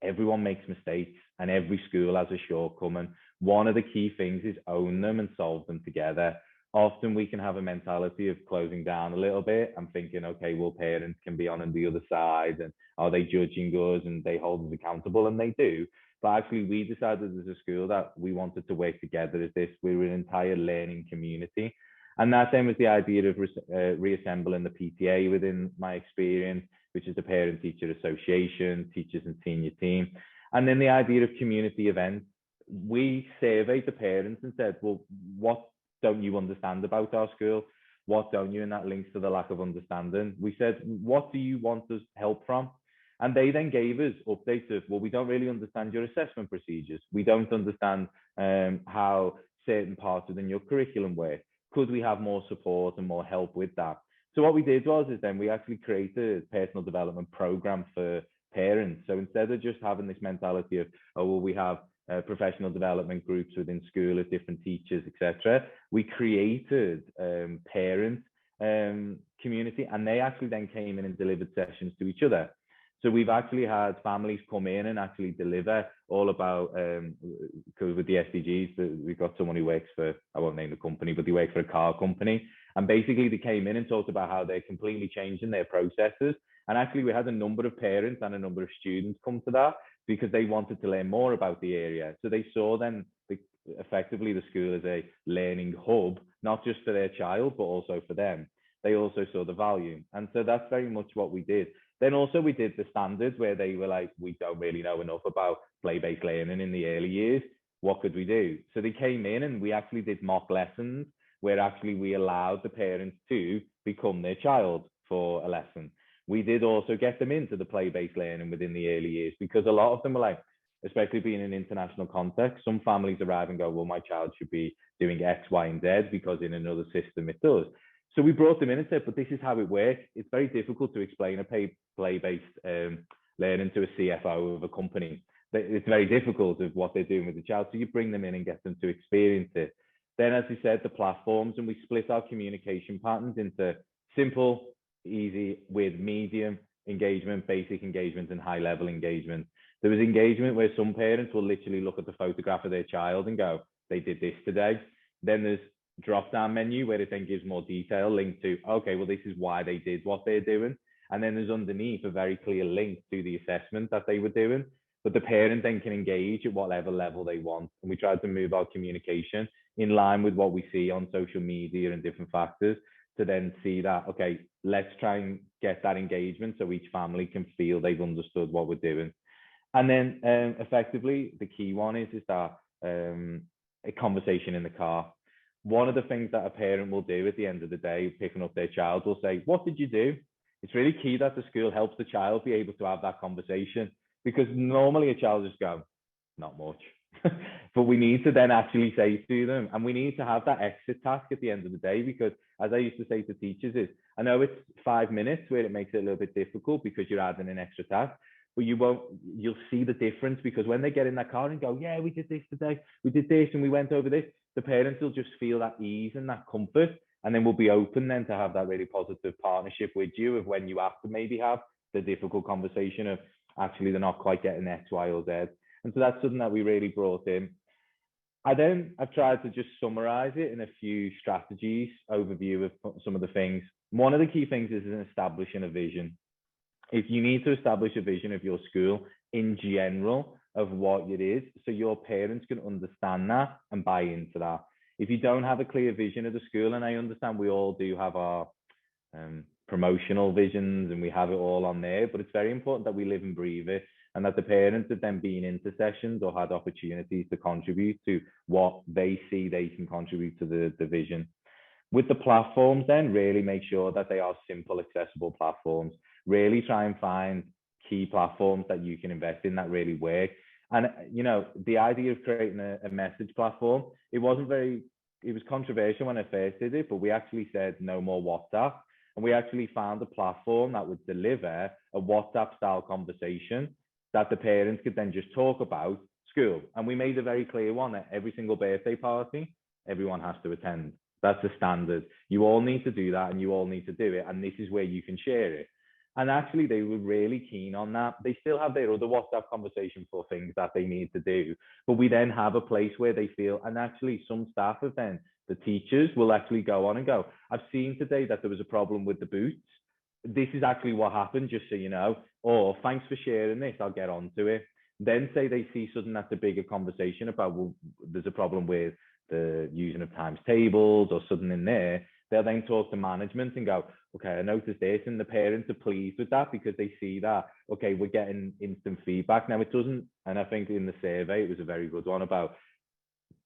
everyone makes mistakes and every school has a shortcoming. One of the key things is own them and solve them together. Often we can have a mentality of closing down a little bit and thinking, okay, well, parents can be on the other side and are they judging us and they hold us accountable, and they do. But actually, we decided as a school that we wanted to work together as this. We were an entire learning community. And that then was the idea of reassembling the PTA within my experience, which is the Parent Teacher Association, teachers and senior team. And then the idea of community events. We surveyed the parents and said, well, what don't you understand about our school? What don't you? And that links to the lack of understanding. We said, what do you want us help from? And they then gave us updates of, well, we don't really understand your assessment procedures. We don't understand how certain parts within your curriculum work. Could we have more support and more help with that? So what we did is then we actually created a personal development program for parents. So instead of just having this mentality of, oh, well, we have professional development groups within school with different teachers, etc., we created parent community, and they actually then came in and delivered sessions to each other. So we've actually had families come in and actually deliver all about, because with the SDGs, we've got someone who works for, I won't name the company, but they work for a car company. And basically they came in and talked about how they're completely changing their processes. And actually we had a number of parents and a number of students come to that because they wanted to learn more about the area. So they saw then effectively the school as a learning hub, not just for their child, but also for them. They also saw the value. And so that's very much what we did. Then also we did the standards where they were like, we don't really know enough about play-based learning in the early years. What could we do? So they came in and we actually did mock lessons where actually we allowed the parents to become their child for a lesson. We did also get them into the play-based learning within the early years because a lot of them were like, especially being in an international context, some families arrive and go, well, my child should be doing X, Y, and Z because in another system it does. So we brought them in and said, but this is how it works. It's very difficult to explain a play-based learning to a CFO of a company. It's very difficult of what they're doing with the child. So you bring them in and get them to experience it. Then, as we said, the platforms, and we split our communication patterns into simple, easy, with medium engagement, basic engagement, and high-level engagement. There was engagement where some parents will literally look at the photograph of their child and go, they did this today. Then there's drop-down menu where it then gives more detail linked to, okay, well, this is why they did what they're doing. And then there's underneath a very clear link to the assessment that they were doing. But the parent then can engage at whatever level they want. And we tried to move our communication in line with what we see on social media and different factors to then see that, okay, let's try and get that engagement so each family can feel they've understood what we're doing. And then effectively, the key one is that a conversation in the car. One of the things that a parent will do at the end of the day, picking up their child, will say, what did you do? It's really key that the school helps the child be able to have that conversation, because normally a child just go, not much. But we need to then actually say to them, and we need to have that exit task at the end of the day, because as I used to say to teachers is, I know it's 5 minutes where it makes it a little bit difficult because you're adding an extra task, but you'll see the difference, because when they get in that car and go, yeah, we did this today, we did this and we went over this, the parents will just feel that ease and that comfort, and then we'll be open then to have that really positive partnership with you of when you have to maybe have the difficult conversation of actually they're not quite getting X, Y, or Z. And so that's something that we really brought in. I've tried to just summarize it in a few strategies, overview of some of the things. One of the key things is establishing a vision. If you need to establish a vision of your school in general of what it is, so your parents can understand that and buy into that. If you don't have a clear vision of the school, and I understand we all do have our promotional visions and we have it all on there, but it's very important that we live and breathe it, and that the parents have then been into sessions or had opportunities to contribute to what they see they can contribute to the vision. With the platforms then, really make sure that they are simple, accessible platforms. Really try and find key platforms that you can invest in that really work. And, you know, the idea of creating a message platform, it was controversial when I first did it, but we actually said no more WhatsApp. And we actually found a platform that would deliver a WhatsApp style conversation that the parents could then just talk about school. And we made a very clear one that every single birthday party, everyone has to attend. That's the standard. You all need to do that and you all need to do it. And this is where you can share it. And actually, they were really keen on that. They still have their other WhatsApp conversation for things that they need to do. But we then have a place where they feel, and actually some staff have then, the teachers will actually go on and go, I've seen today that there was a problem with the boots. This is actually what happened, just so you know. Or thanks for sharing this, I'll get on to it. Then say they see something that's a bigger conversation about, well, there's a problem with the using of times tables or something in there, they'll then talk to management and go, okay, I noticed this, and the parents are pleased with that because they see that, okay, we're getting instant feedback. Now it doesn't, and I think in the survey, it was a very good one about,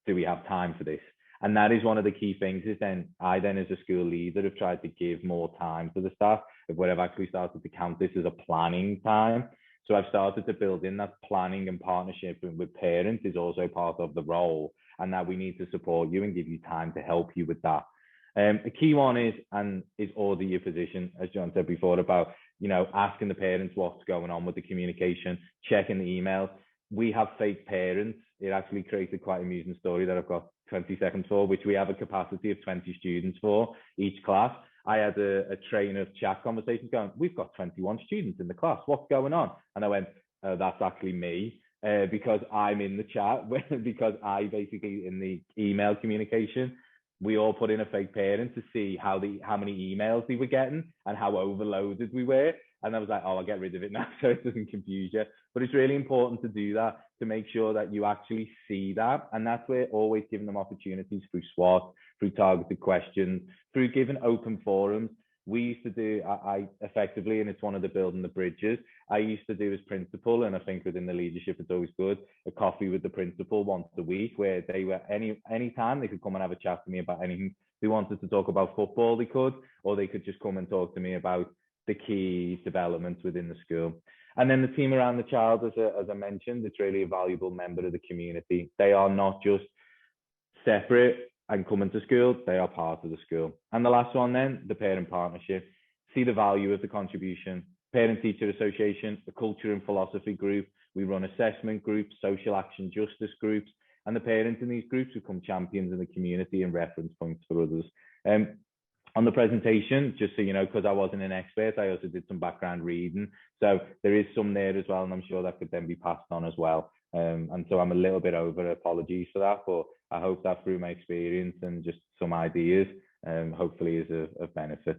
do we have time for this? And that is one of the key things is then I then as a school leader have tried to give more time to the staff of where I've actually started to count this as a planning time. So I've started to build in that planning and partnership with parents is also part of the role, and that we need to support you and give you time to help you with that. The key one is order your position, as John said before, about, you know, asking the parents what's going on with the communication, checking the emails. We have fake parents. It actually created quite an amusing story that I've got 20 seconds for, which we have a capacity of 20 students for each class. I had a train of chat conversations going, we've got 21 students in the class, what's going on? And I went, that's actually me, because I'm in the chat, because I basically, in the email communication, we all put in a fake parent to see how many emails they were getting and how overloaded we were. And I was like, oh, I'll get rid of it now so it doesn't confuse you. But it's really important to do that, to make sure that you actually see that. And that's where always giving them opportunities through SWOT, through targeted questions, through giving open forums. We used to do, I effectively, and it's one of the building the bridges, I used to do as principal, and I think within the leadership, it's always good, a coffee with the principal once a week, where they were any time they could come and have a chat to me about anything. They wanted to talk about football, they could, or they could just come and talk to me about the key developments within the school. And then the team around the child, as I mentioned, it's really a valuable member of the community. They are not just separate and coming to school, they are part of the school. And the last one then, the parent partnership. See the value of the contribution. Parent-teacher association, the culture and philosophy group. We run assessment groups, social action justice groups, and the parents in these groups become champions in the community and reference points for others. On the presentation, just so you know, because I wasn't an expert, I also did some background reading. So there is some there as well, and I'm sure that could then be passed on as well. And so I'm a little bit over, apologies for that, but I hope that through my experience and just some ideas, hopefully is of benefit.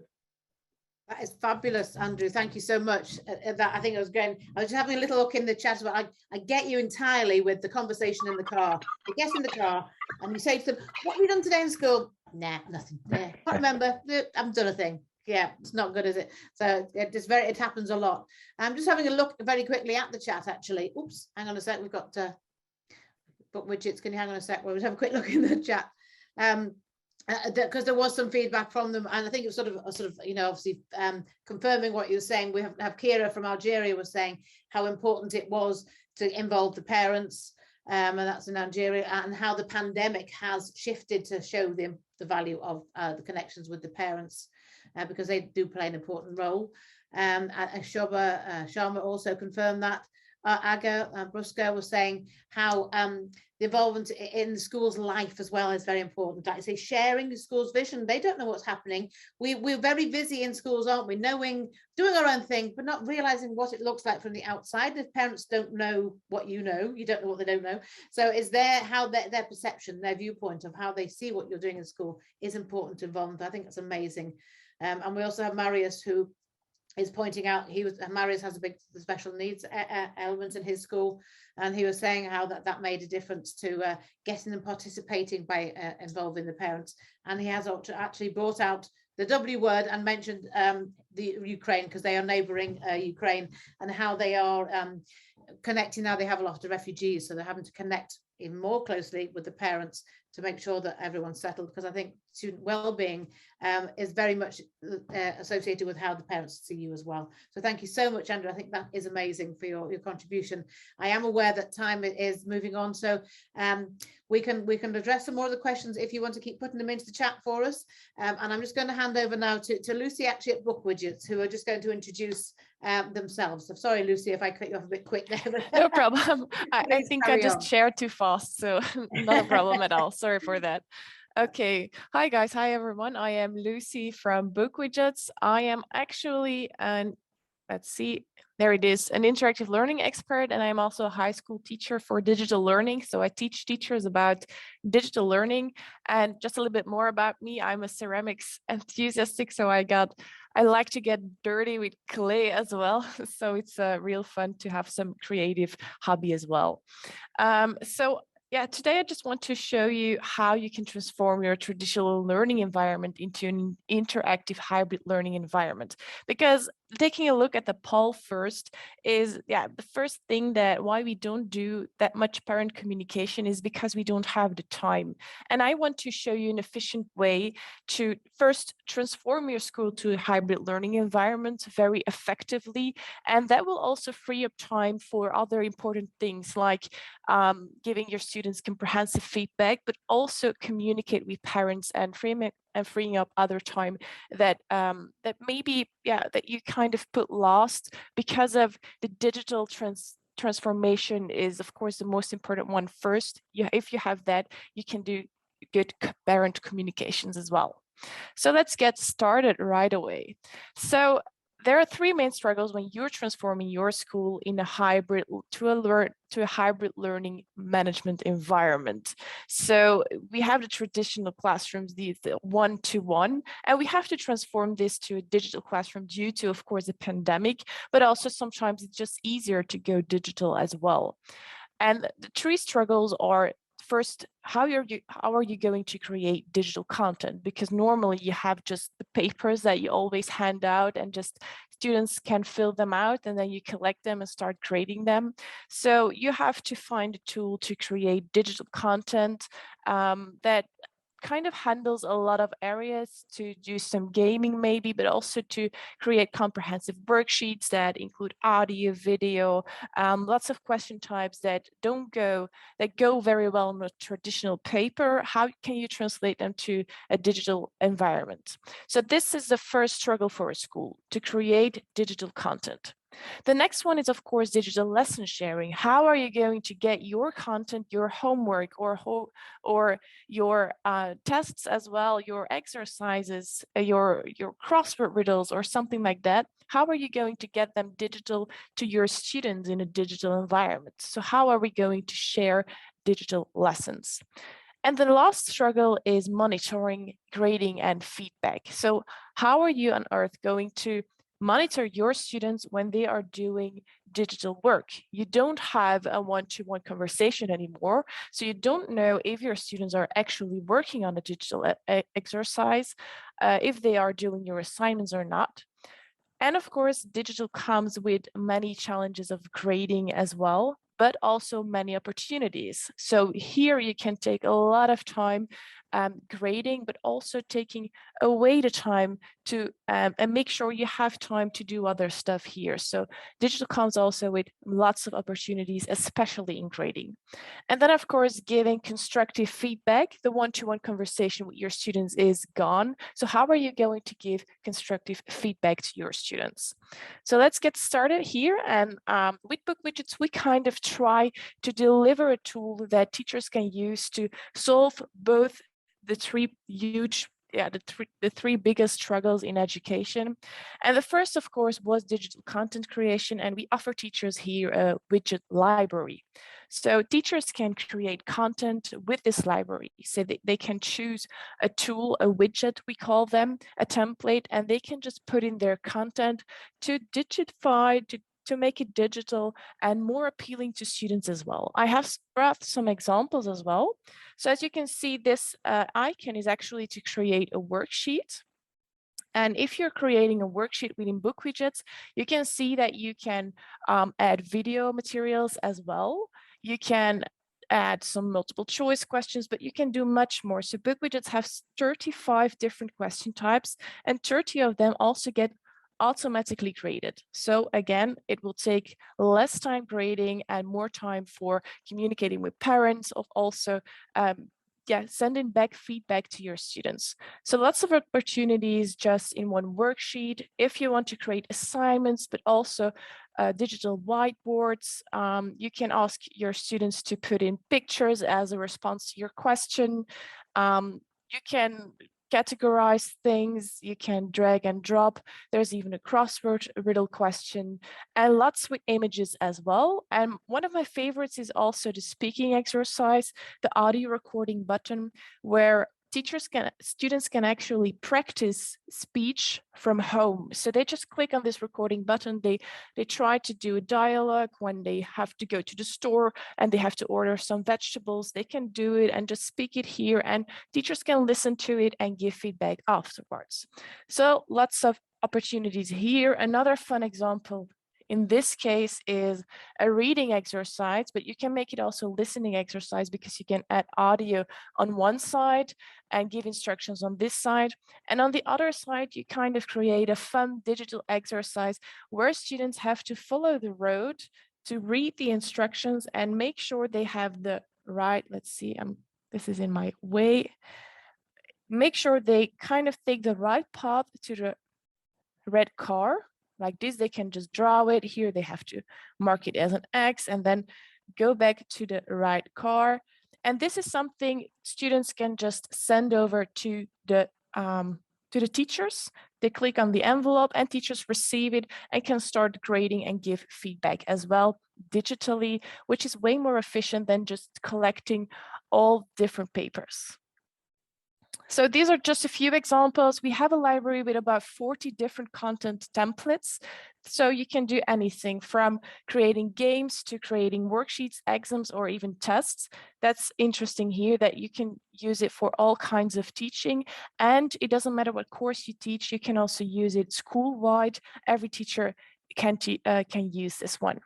That is fabulous, Andrew. Thank you so much. That I think I was just having a little look in the chat, but I get you entirely with the conversation in the car. You get in the car and you say to them, what have you done today in school? Nah, nothing. Yeah, can't remember. I haven't done a thing. Yeah, it's not good, is it? So it happens a lot. I'm just having a look very quickly at the chat, actually. Oops, hang on a sec. We've got book widgets. Can you hang on a sec? We'll just have a quick look in the chat. Because there was some feedback from them, and I think it was sort of you know, obviously confirming what you were saying. We have Kira from Algeria was saying how important it was to involve the parents, and that's in Algeria, and how the pandemic has shifted to show them the value of the connections with the parents, because they do play an important role. Sharma also confirmed that. Aga Brusca was saying how the involvement in the school's life as well is very important. Like I say, sharing the school's vision. They don't know what's happening. We're very busy in schools, aren't we? Doing our own thing, but not realizing what it looks like from the outside. If parents don't know what you know, you don't know what they don't know. So is there how their perception, their viewpoint of how they see what you're doing in school is important to involve. I think that's amazing. And we also have Marius, who is pointing out Marius has a big special needs element in his school, and he was saying how that made a difference to getting them participating by involving the parents. And he has actually brought out the W word and mentioned the Ukraine, because they are neighboring Ukraine, and how they are connecting now. They have a lot of refugees, so they're having to connect even more closely with the parents to make sure that everyone's settled, because I think student well-being is very much associated with how the parents see you as well. So thank you so much, Andrew. I think that is amazing for your contribution. I am aware that time is moving on, so we can address some more of the questions if you want to keep putting them into the chat for us. And I'm just going to hand over now to Lucy, actually at Book Widgets, who are just going to introduce themselves. So sorry, Lucy, if I cut you off a bit quick there. No problem. I think I just shared too fast, so not a problem at all. Sorry for that. Okay. Hi, guys. Hi, everyone. I am Lucy from Book Widgets. I am actually let's see, there it is, an interactive learning expert, and I'm also a high school teacher for digital learning. So I teach teachers about digital learning. And just a little bit more about me, I'm a ceramics enthusiastic, so I like to get dirty with clay as well. So it's real fun to have some creative hobby as well. So Yeah, today I just want to show you how you can transform your traditional learning environment into an interactive hybrid learning environment. Because taking a look at the poll first is, the first thing that why we don't do that much parent communication is because we don't have the time. And I want to show you an efficient way to first transform your school to a hybrid learning environment very effectively. And that will also free up time for other important things like giving your students comprehensive feedback, but also communicate with parents and freeing up other time that that maybe that you kind of put lost because of the digital transformation is of course the most important one first. If you have that, you can do good parent communications as well. So let's get started right away. So there are three main struggles when you're transforming your school in a hybrid to a hybrid learning management environment. So we have the traditional classrooms, the one-to-one, and we have to transform this to a digital classroom due to, of course, the pandemic, but also sometimes it's just easier to go digital as well. And the three struggles are, first, how are you going to create digital content? Because normally you have just the papers that you always hand out and just students can fill them out and then you collect them and start grading them. So you have to find a tool to create digital content that kind of handles a lot of areas, to do some gaming maybe, but also to create comprehensive worksheets that include audio, video, lots of question types that go very well on a traditional paper. How can you translate them to a digital environment? So this is the first struggle for a school, to create digital content. The next one is, of course, digital lesson sharing. How are you going to get your content, your homework, or your tests as well, your exercises, your crossword riddles, or something like that? How are you going to get them digital to your students in a digital environment? So how are we going to share digital lessons? And the last struggle is monitoring, grading, and feedback. So how are you on earth going to monitor your students when they are doing digital work? You don't have a one-to-one conversation anymore, so you don't know if your students are actually working on a digital exercise, if they are doing your assignments or not. And of course, digital comes with many challenges of grading as well, but also many opportunities. So here you can take a lot of time grading, but also taking away the time to and make sure you have time to do other stuff here. So digital comes also with lots of opportunities, especially in grading. And then, of course, giving constructive feedback. The one-to-one conversation with your students is gone. So how are you going to give constructive feedback to your students? So let's get started here. And with Book Widgets, we kind of try to deliver a tool that teachers can use to solve both the three biggest struggles in education. And the first, of course, was digital content creation, and we offer teachers here a widget library. So teachers can create content with this library. So they can choose a tool, a widget, we call them, a template, and they can just put in their content to digify, to make it digital and more appealing to students as well. I have brought some examples as well. So as you can see, this icon is actually to create a worksheet. And if you're creating a worksheet within Book Widgets, you can see that you can add video materials as well. You can add some multiple choice questions, but you can do much more. So Book Widgets have 35 different question types, and 30 of them also get automatically graded. So again, it will take less time grading and more time for communicating with parents, of also sending back feedback to your students. So lots of opportunities just in one worksheet. If you want to create assignments, but also digital whiteboards, you can ask your students to put in pictures as a response to your question. You can categorize things, you can drag and drop. There's even a crossword riddle question, and lots with images as well. And one of my favorites is also the speaking exercise, the audio recording button, where students can actually practice speech from home. So they just click on this recording button. They try to do a dialogue when they have to go to the store and they have to order some vegetables. They can do it and just speak it here, and teachers can listen to it and give feedback afterwards. So lots of opportunities here. Another fun example in this case is a reading exercise, but you can make it also listening exercise because you can add audio on one side and give instructions on this side. And on the other side, you kind of create a fun digital exercise where students have to follow the road to read the instructions and make sure they have the right, let's see, this is in my way. Make sure they kind of take the right path to the red car. Like this, they can just draw it. Here they have to mark it as an X and then go back to the right car. And this is something students can just send over to the teachers. They click on the envelope and teachers receive it and can start grading and give feedback as well digitally, which is way more efficient than just collecting all different papers. So these are just a few examples. We have a library with about 40 different content templates. So you can do anything from creating games to creating worksheets, exams, or even tests. That's interesting here that you can use it for all kinds of teaching. And it doesn't matter what course you teach, you can also use it school-wide. Every teacher can use this one.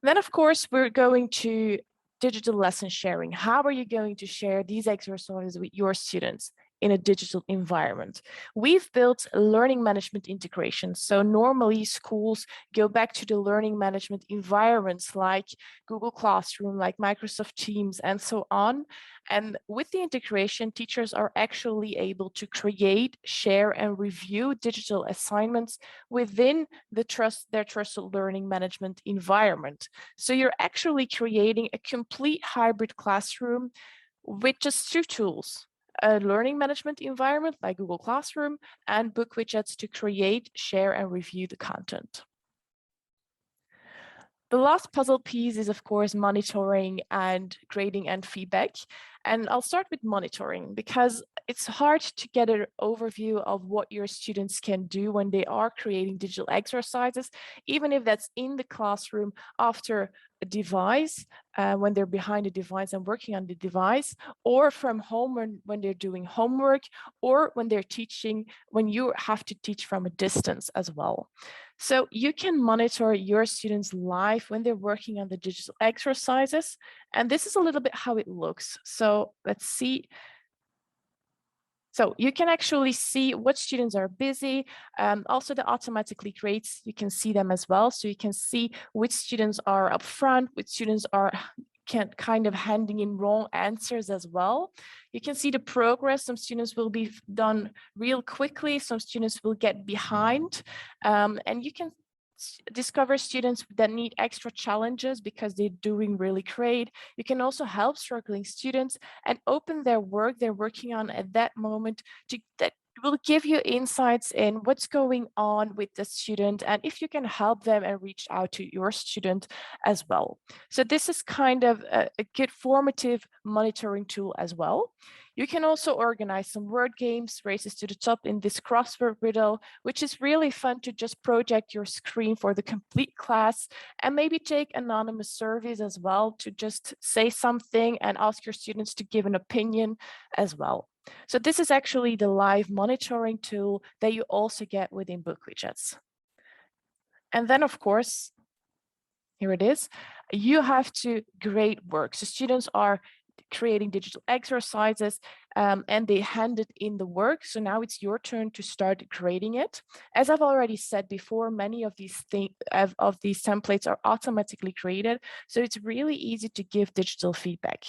Then, of course, we're going to digital lesson sharing. How are you going to share these exercises with your students in a digital environment? We've built learning management integration. So normally schools go back to the learning management environments like Google Classroom, like Microsoft Teams, and so on. And with the integration, teachers are actually able to create, share, and review digital assignments within their trusted learning management environment. So you're actually creating a complete hybrid classroom with just two tools: a learning management environment like Google Classroom and book widgets to create, share, and review the content. The last puzzle piece is, of course, monitoring and grading and feedback. And I'll start with monitoring because it's hard to get an overview of what your students can do when they are creating digital exercises, even if that's in the classroom after a device, when they're behind a device and working on the device, or from home when they're doing homework, or when they're teaching, when you have to teach from a distance as well. So you can monitor your students live when they're working on the digital exercises. And this is a little bit how it looks. So let's see. So you can actually see what students are busy. Also the automatically grades, you can see them as well. So you can see which students are up front, which students are kind of handing in wrong answers as well. You can see the progress. Some students will be done real quickly. Some students will get behind. And you can discover students that need extra challenges because they're doing really great. You can also help struggling students and open their work they're working on at that moment that will give you insights in what's going on with the student and if you can help them and reach out to your student as well. So this is kind of a good formative monitoring tool as well. You can also organize some word games, races to the top in this crossword riddle, which is really fun to just project your screen for the complete class and maybe take anonymous surveys as well to just say something and ask your students to give an opinion as well. So this is actually the live monitoring tool that you also get within book widgets. And then, of course, here it is, you have to grade work. So students are creating digital exercises and they handed in the work. So now it's your turn to start grading it. As I've already said before, many of these templates are automatically graded. So it's really easy to give digital feedback.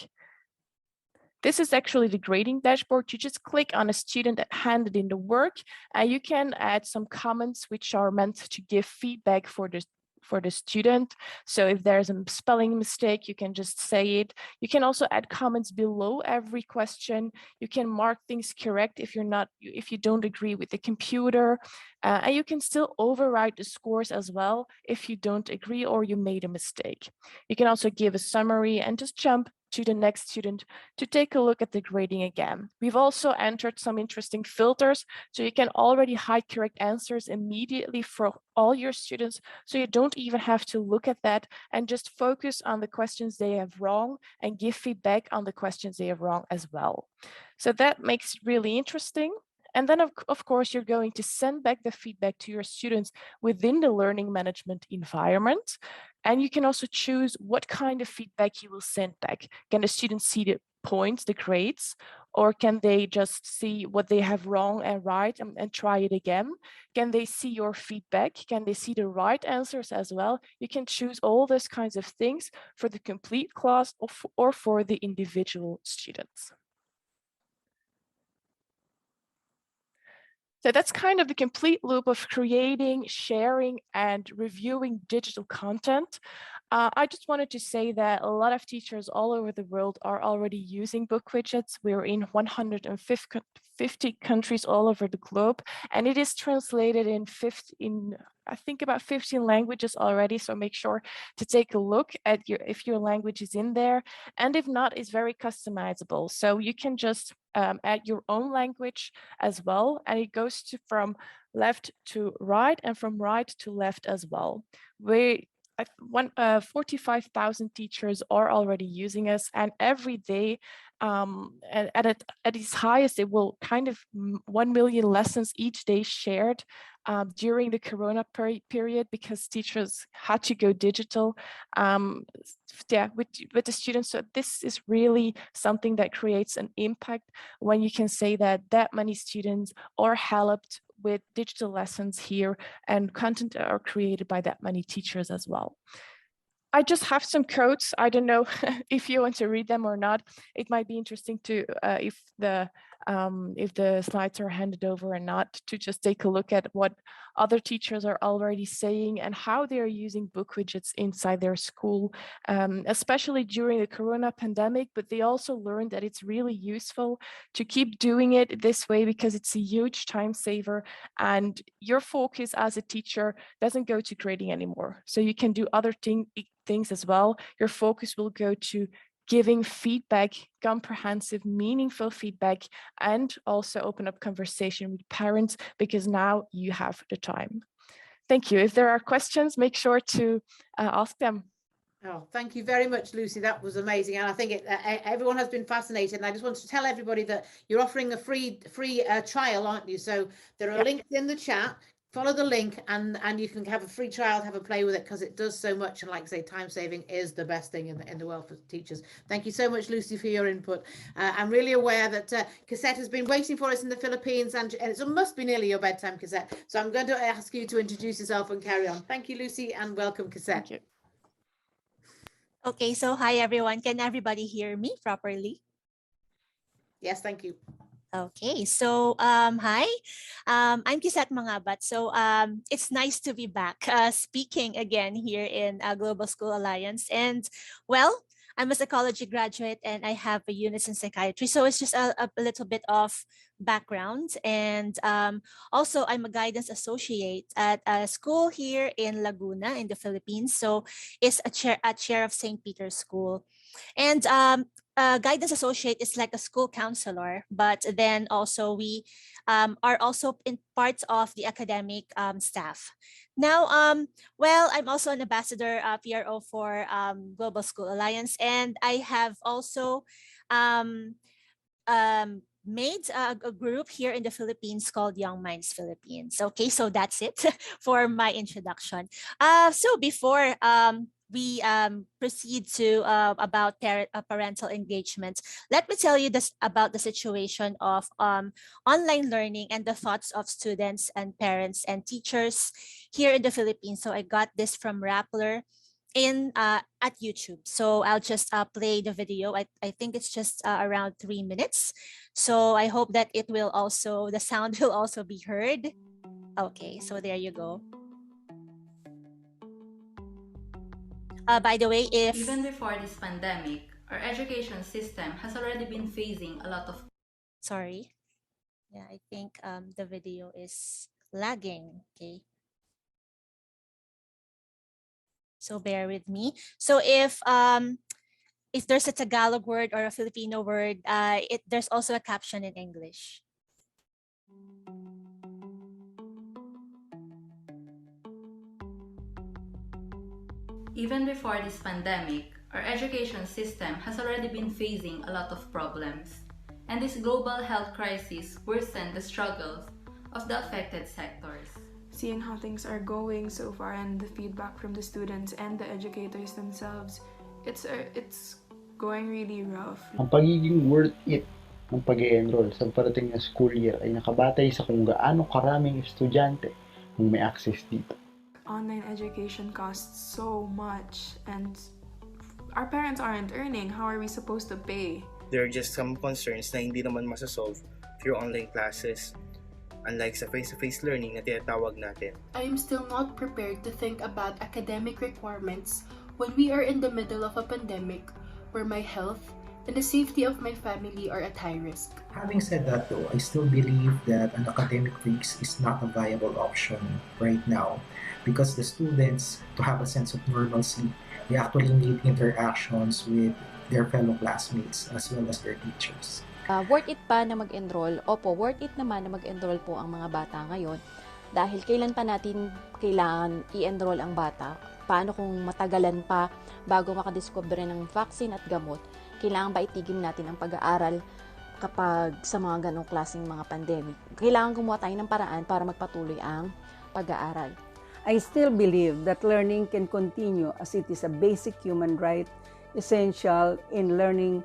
This is actually the grading dashboard. You just click on a student that handed in the work and you can add some comments which are meant to give feedback for the student. So if there's a spelling mistake, you can just say it. You can also add comments below every question. You can mark things correct if you don't agree with the computer. And you can still override the scores as well if you don't agree or you made a mistake. You can also give a summary and just jump to the next student to take a look at the grading again. We've also entered some interesting filters, so you can already hide correct answers immediately for all your students, so you don't even have to look at that and just focus on the questions they have wrong and give feedback on the questions they have wrong as well. So that makes it really interesting. And then of course, you're going to send back the feedback to your students within the learning management environment. And you can also choose what kind of feedback you will send back. Can the students see the points, the grades, or can they just see what they have wrong and right and try it again? Can they see your feedback? Can they see the right answers as well? You can choose all those kinds of things for the complete class or for the individual students. So that's kind of the complete loop of creating, sharing, and reviewing digital content. I just wanted to say that a lot of teachers all over the world are already using book widgets. We're in 150 countries all over the globe, and it is translated in I think about 15 languages already. So make sure to take a look at if your language is in there, and if not, it's very customizable. So you can just add your own language as well, and it goes from left to right and from right to left as well. 45,000 teachers are already using us, and every day at its highest, it will kind of 1 million lessons each day shared during the Corona period, because teachers had to go digital with the students. So this is really something that creates an impact when you can say that many students are helped with digital lessons here, and content are created by that many teachers as well. I just have some quotes. I don't know if you want to read them or not. It might be interesting to, if the slides are handed over or not, to just take a look at what other teachers are already saying and how they are using book widgets inside their school, especially during the Corona pandemic. But they also learned that it's really useful to keep doing it this way, because it's a huge time saver, and your focus as a teacher doesn't go to grading anymore. So you can do other things as well. Your focus will go to giving feedback, comprehensive, meaningful feedback, and also open up conversation with parents, because now you have the time. Thank you. If there are questions, make sure to ask them. Oh, thank you very much, Lucy. That was amazing, and I think everyone has been fascinated. And I just wanted to tell everybody that you're offering a free trial, aren't you? So there are links in the chat. Follow the link, and you can have a free trial, have a play with it, because it does so much. And like I say, time saving is the best thing in the world for teachers. Thank you so much, Lucy, for your input. I'm really aware that Cassette has been waiting for us in the Philippines, and it must be nearly your bedtime, Cassette. So I'm going to ask you to introduce yourself and carry on. Thank you, Lucy, and welcome, Cassette. Thank you. Okay, so hi everyone. Can everybody hear me properly? Yes, thank you. Okay, so hi, I'm Kisat Mangabat. So it's nice to be back speaking again here in Global School Alliance. And well, I'm a psychology graduate and I have a unit in psychiatry. So it's just a little bit of background. And also I'm a guidance associate at a school here in Laguna in the Philippines. So it's a chair of St. Peter's School. And guidance associate is like a school counselor, but then also we are also in parts of the academic staff. Now, well, I'm also an ambassador PRO for Global School Alliance, and I have also made a group here in the Philippines called Young Minds Philippines. Okay, so that's it for my introduction. So before we proceed to about parental engagement, let me tell you this about the situation of online learning and the thoughts of students and parents and teachers here in the Philippines. So I got this from Rappler in at YouTube. So I'll just play the video. I think it's just around 3 minutes. So I hope that it will also, the sound will also be heard. Okay, so there you go. By the way, even before this pandemic, our education system has already been facing a lot of... Sorry. Yeah, I think the video is lagging. Okay. So bear with me. So if if there's a Tagalog word or a Filipino word, there's also a caption in English. Even before this pandemic, our education system has already been facing a lot of problems, and this global health crisis worsened the struggles of the affected sectors. Seeing how things are going so far and the feedback from the students and the educators themselves, it's going really rough. Ang pagiging worth it ng pag-e-enroll sa parating na school year ay nakabatay sa kung gaano karaming estudyante ang may access dito. Online education costs so much, and our parents aren't earning. How are we supposed to pay? There are just some concerns na hindi naman masasolve through online classes, unlike sa face-to-face learning na tinatawag natin. I am still not prepared to think about academic requirements when we are in the middle of a pandemic where my health and the safety of my family are at high risk. Having said that though, I still believe that an academic freeze is not a viable option right now, because the students, to have a sense of normalcy, they actually need interactions with their fellow classmates as well as their teachers. Worth it pa na mag-enroll? Opo, worth it naman na mag-enroll po ang mga bata ngayon. Dahil kailan pa natin kailangan i-enroll ang bata? Paano kung matagalan pa bago makadiscover ng vaccine at gamot? Kailangan ba itigil natin ang pag-aaral kapag sa mga ganong klaseng mga pandemic? Kailangan gumawa tayo ng paraan para magpatuloy ang pag-aaral. I still believe that learning can continue as it is a basic human right, essential in learning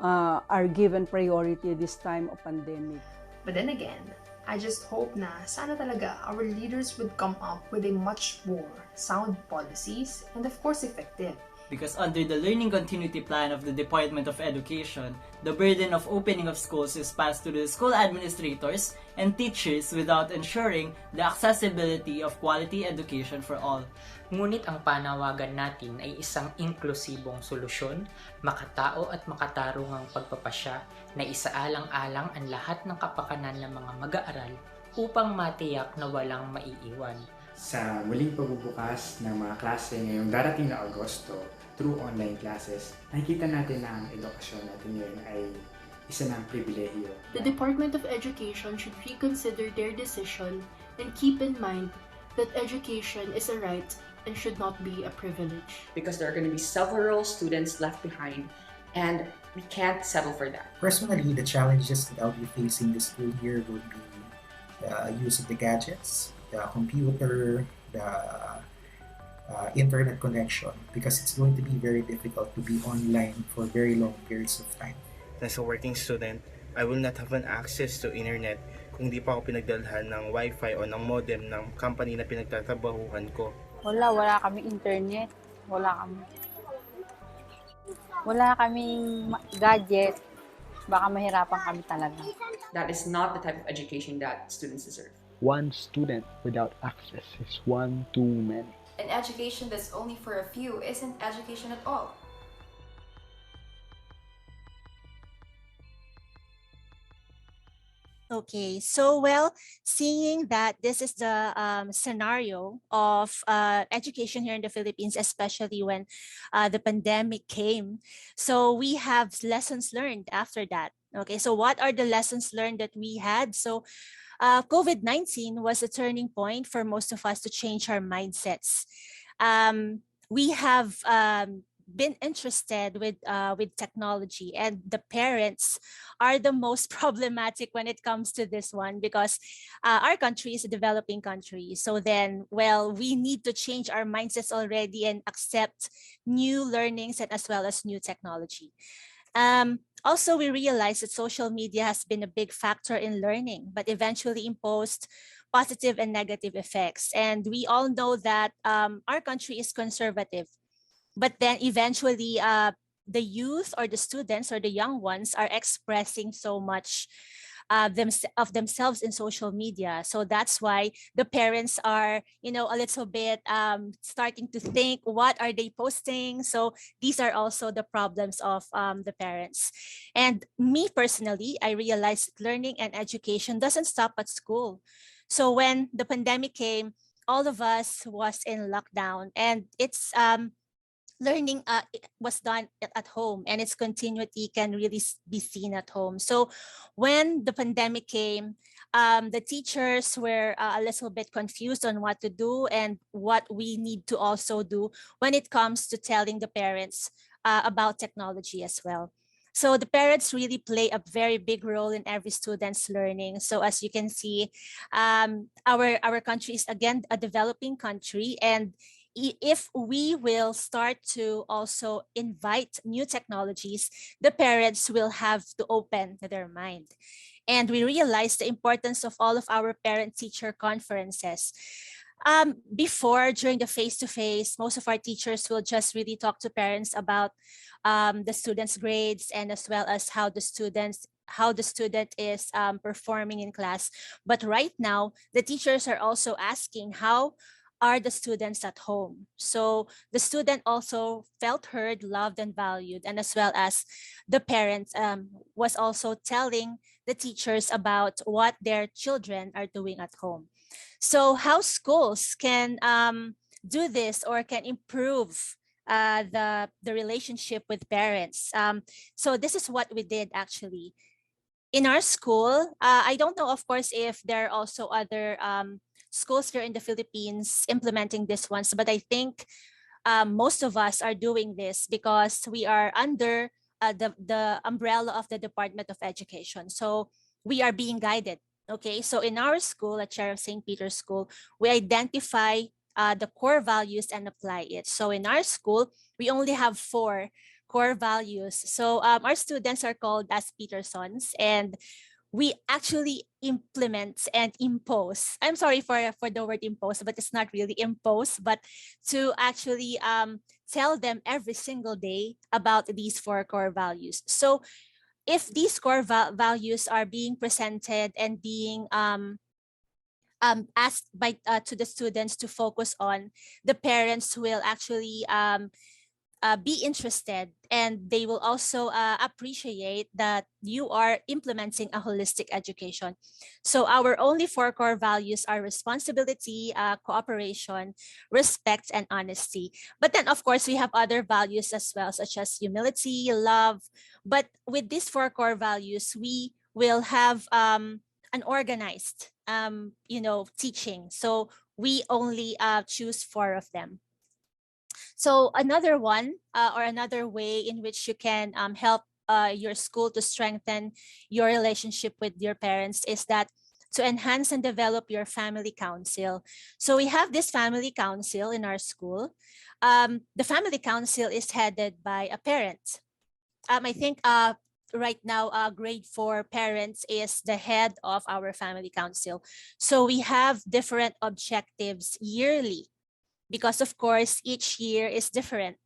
are given priority this time of pandemic. But then again, I just hope na sana talaga our leaders would come up with a much more sound policies and of course effective. Because under the learning continuity plan of the Department of Education, the burden of opening of schools is passed to the school administrators and teachers without ensuring the accessibility of quality education for all. Ngunit ang panawagan natin ay isang inklusibong solusyon, makatao at makatarungang pagpapasya na isaalang-alang ang lahat ng kapakanan ng mga mag-aaral upang matiyak na walang maiiwan. Sa muling pagbubukas ng mga klase ngayong darating na Agosto through online classes, nakikita natin na ang edukasyon natin ngayon ay isa ng pribilehiyo. The Department of Education should reconsider their decision and keep in mind that education is a right and should not be a privilege. Because there are going to be several students left behind, and we can't settle for that. Personally, the challenges that I'll be facing this school year would be the use of the gadgets, the computer, the internet connection, because it's going to be very difficult to be online for very long periods of time. As a working student, I will not have an access to internet kung di pa ako pinagdalhan ng wifi o ng modem ng company na pinagtatrabahuhan ko. Wala kaming internet. Wala kaming gadget. Baka mahirapan kami talaga. That is not the type of education that students deserve. One student without access is one too many. An education that's only for a few isn't education at all. Okay, so well, seeing that this is the scenario of education here in the Philippines, especially when the pandemic came, so we have lessons learned after that. Okay, so what are the lessons learned that we had? So COVID-19 was a turning point for most of us to change our mindsets. We have been interested with technology, and the parents are the most problematic when it comes to this one, because our country is a developing country. So then, well, we need to change our mindsets already and accept new learnings and as well as new technology. Also, we realize that social media has been a big factor in learning, but eventually imposed positive and negative effects. And we all know that our country is conservative. But then eventually, the youth or the students or the young ones are expressing so much of themselves in social media. So that's why the parents are, a little bit starting to think, what are they posting? So these are also the problems of the parents. And me personally, I realized that learning and education doesn't stop at school. So when the pandemic came, all of us was in lockdown, and it's learning was done at home, and its continuity can really be seen at home. So when the pandemic came, the teachers were a little bit confused on what to do and what we need to also do when it comes to telling the parents about technology as well. So the parents really play a very big role in every student's learning. So as you can see, our country is again a developing country, and if we will start to also invite new technologies, the parents will have to open their mind. And we realize the importance of all of our parent-teacher conferences. Before, during the face-to-face, most of our teachers will just really talk to parents about the students' grades, and as well as how the student is performing in class. But right now, the teachers are also asking how are the students at home. So the student also felt heard, loved, and valued, and as well as the parents was also telling the teachers about what their children are doing at home. So how schools can do this or can improve the relationship with parents. So this is what we did actually. In our school, I don't know, of course, if there are also other schools here in the Philippines implementing this ones, but I think most of us are doing this because we are under the umbrella of the Department of Education. So we are being guided. Okay, so in our school, at Sheriff St. Peter's School, we identify the core values and apply it. So in our school, we only have 4 core values. So our students are called as Petersons, and we actually implement and impose. I'm sorry for the word impose, but it's not really impose, but to actually tell them every single day about these 4 core values. So if these core values are being presented and being asked by to the students to focus on, the parents will actually be interested, and they will also appreciate that you are implementing a holistic education. So our only 4 core values are responsibility, cooperation, respect, and honesty. But then, of course, we have other values as well, such as humility, love. But with these 4 core values, we will have an organized, teaching. So we only choose 4 of them. So another one or another way in which you can help your school to strengthen your relationship with your parents is that to enhance and develop your family council. So we have this family council in our school. The family council is headed by a parent. I think right now, grade 4 parents is the head of our family council. So we have different objectives yearly, because of course each year is different.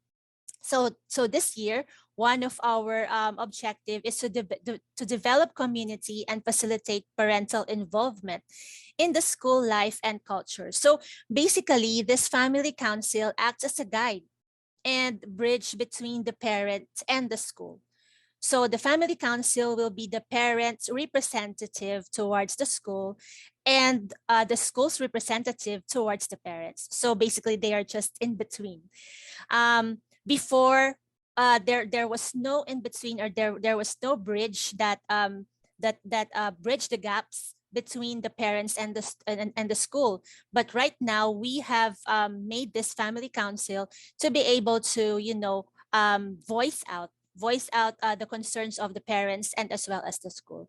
So this year, one of our objective is to develop community and facilitate parental involvement in the school life and culture. So basically, this family council acts as a guide and bridge between the parent and the school. So the family council will be the parent's representative towards the school, and the school's representative towards the parents. So basically, they are just in between. Before, there was no in between, or there was no bridge that bridge the gaps between the parents and the school. But right now, we have made this family council to be able to voice out the concerns of the parents and as well as the school.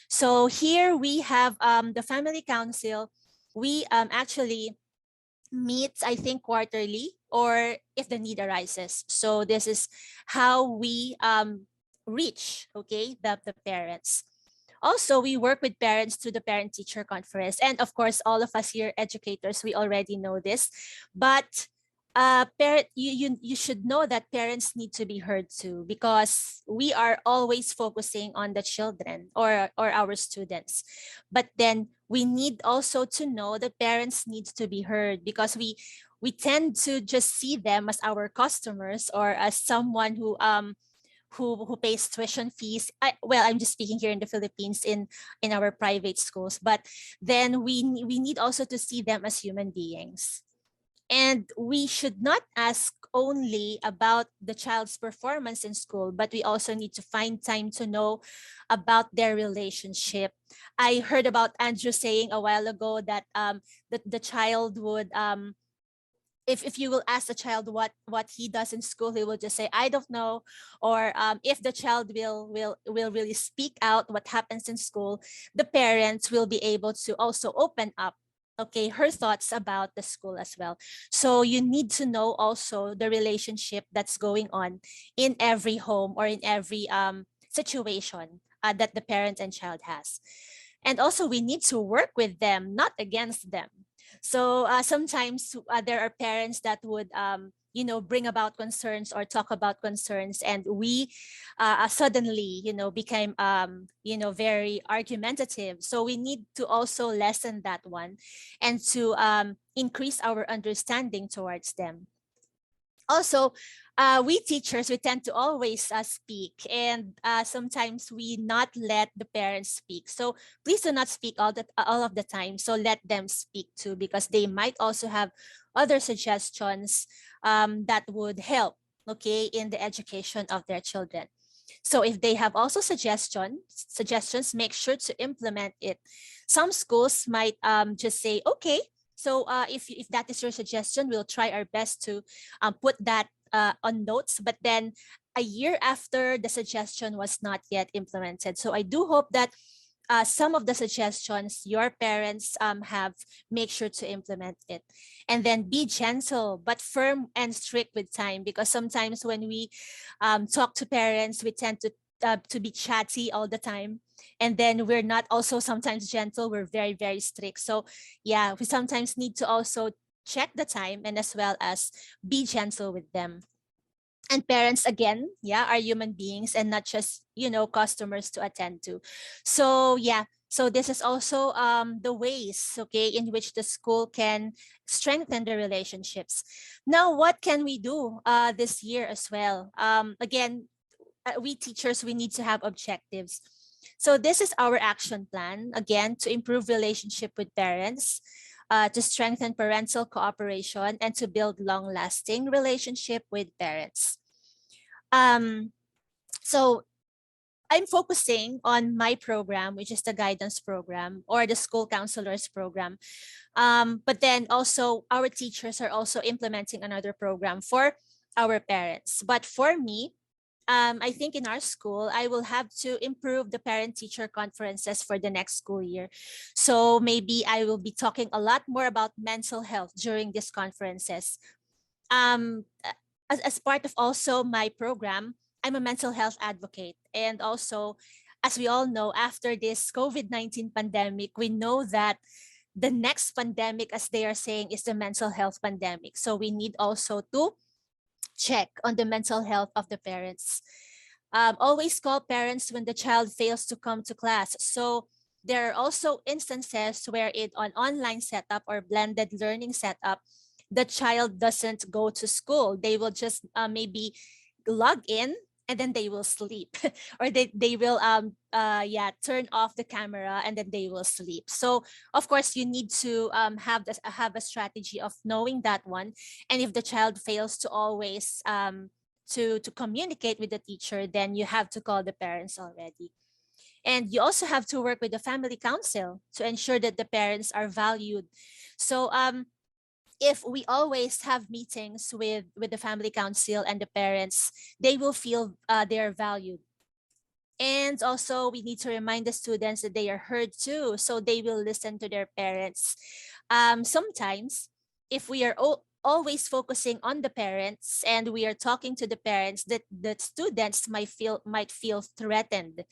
So here we have the family council. We actually meet, I think, quarterly, or if the need arises. So this is how we reach, the parents. Also, we work with parents through the parent-teacher conference. And of course, all of us here educators, we already know this. But you should know that parents need to be heard too, because we are always focusing on the children or our students. But then we need also to know that parents need to be heard, because we tend to just see them as our customers or as someone who pays tuition fees. I'm just speaking here in the Philippines in our private schools, but then we need also to see them as human beings. And we should not ask only about the child's performance in school, but we also need to find time to know about their relationship. I heard about Andrew saying a while ago that the child would if you will ask the child what he does in school, he will just say I don't know. Or if the child will really speak out what happens in school, the parents will be able to also open up, okay, her thoughts about the school as well. So you need to know also the relationship that's going on in every home or in every situation that the parent and child has. And also we need to work with them, not against them. So sometimes there are parents that would bring about concerns or talk about concerns, and we suddenly became very argumentative. So we need to also lessen that one, and to increase our understanding towards them. Also, we teachers, we tend to always speak, and sometimes we not let the parents speak. So please do not speak all of the time. So let them speak too, because they might also have other suggestions that would help, okay, in the education of their children. So if they have also suggestions, make sure to implement it. Some schools might just say, okay, so if that is your suggestion, we'll try our best to put that on notes. But then a year after, the suggestion was not yet implemented. So I do hope that some of the suggestions your parents have, make sure to implement it. And then be gentle but firm and strict with time, because sometimes when we talk to parents, we tend to be chatty all the time, and then we're not also sometimes gentle, we're very, very strict. So yeah, we sometimes need to also check the time, and as well as be gentle with them. And parents, again, yeah, are human beings and not just customers to attend to. So yeah, so this is also the ways, okay, in which the school can strengthen the relationships. Now, what can we do this year as well? Again, we teachers, we need to have objectives. So this is our action plan, again, to improve relationship with parents, to strengthen parental cooperation, and to build long-lasting relationship with parents. So I'm focusing on my program, which is the guidance program or the school counselors program. But then also our teachers are also implementing another program for our parents. But for me, I think in our school, I will have to improve the parent-teacher conferences for the next school year. So maybe I will be talking a lot more about mental health during these conferences. As part of also my program, I'm a mental health advocate. And also, as we all know, after this COVID-19 pandemic, we know that the next pandemic, as they are saying, is the mental health pandemic. So we need also to check on the mental health of the parents. Always call parents when the child fails to come to class. So there are also instances where on online setup or blended learning setup, the child doesn't go to school. They will just maybe log in and then they will sleep or they will turn off the camera and then they will sleep. So of course you need to have a strategy of knowing that one. And if the child fails to always to communicate with the teacher, then you have to call the parents already. And you also have to work with the family council to ensure that the parents are valued. So if we always have meetings with the family council and the parents, they will feel they are valued. And also we need to remind the students that they are heard too, so they will listen to their parents. Sometimes if we are always focusing on the parents and we are talking to the parents, that the students might feel threatened.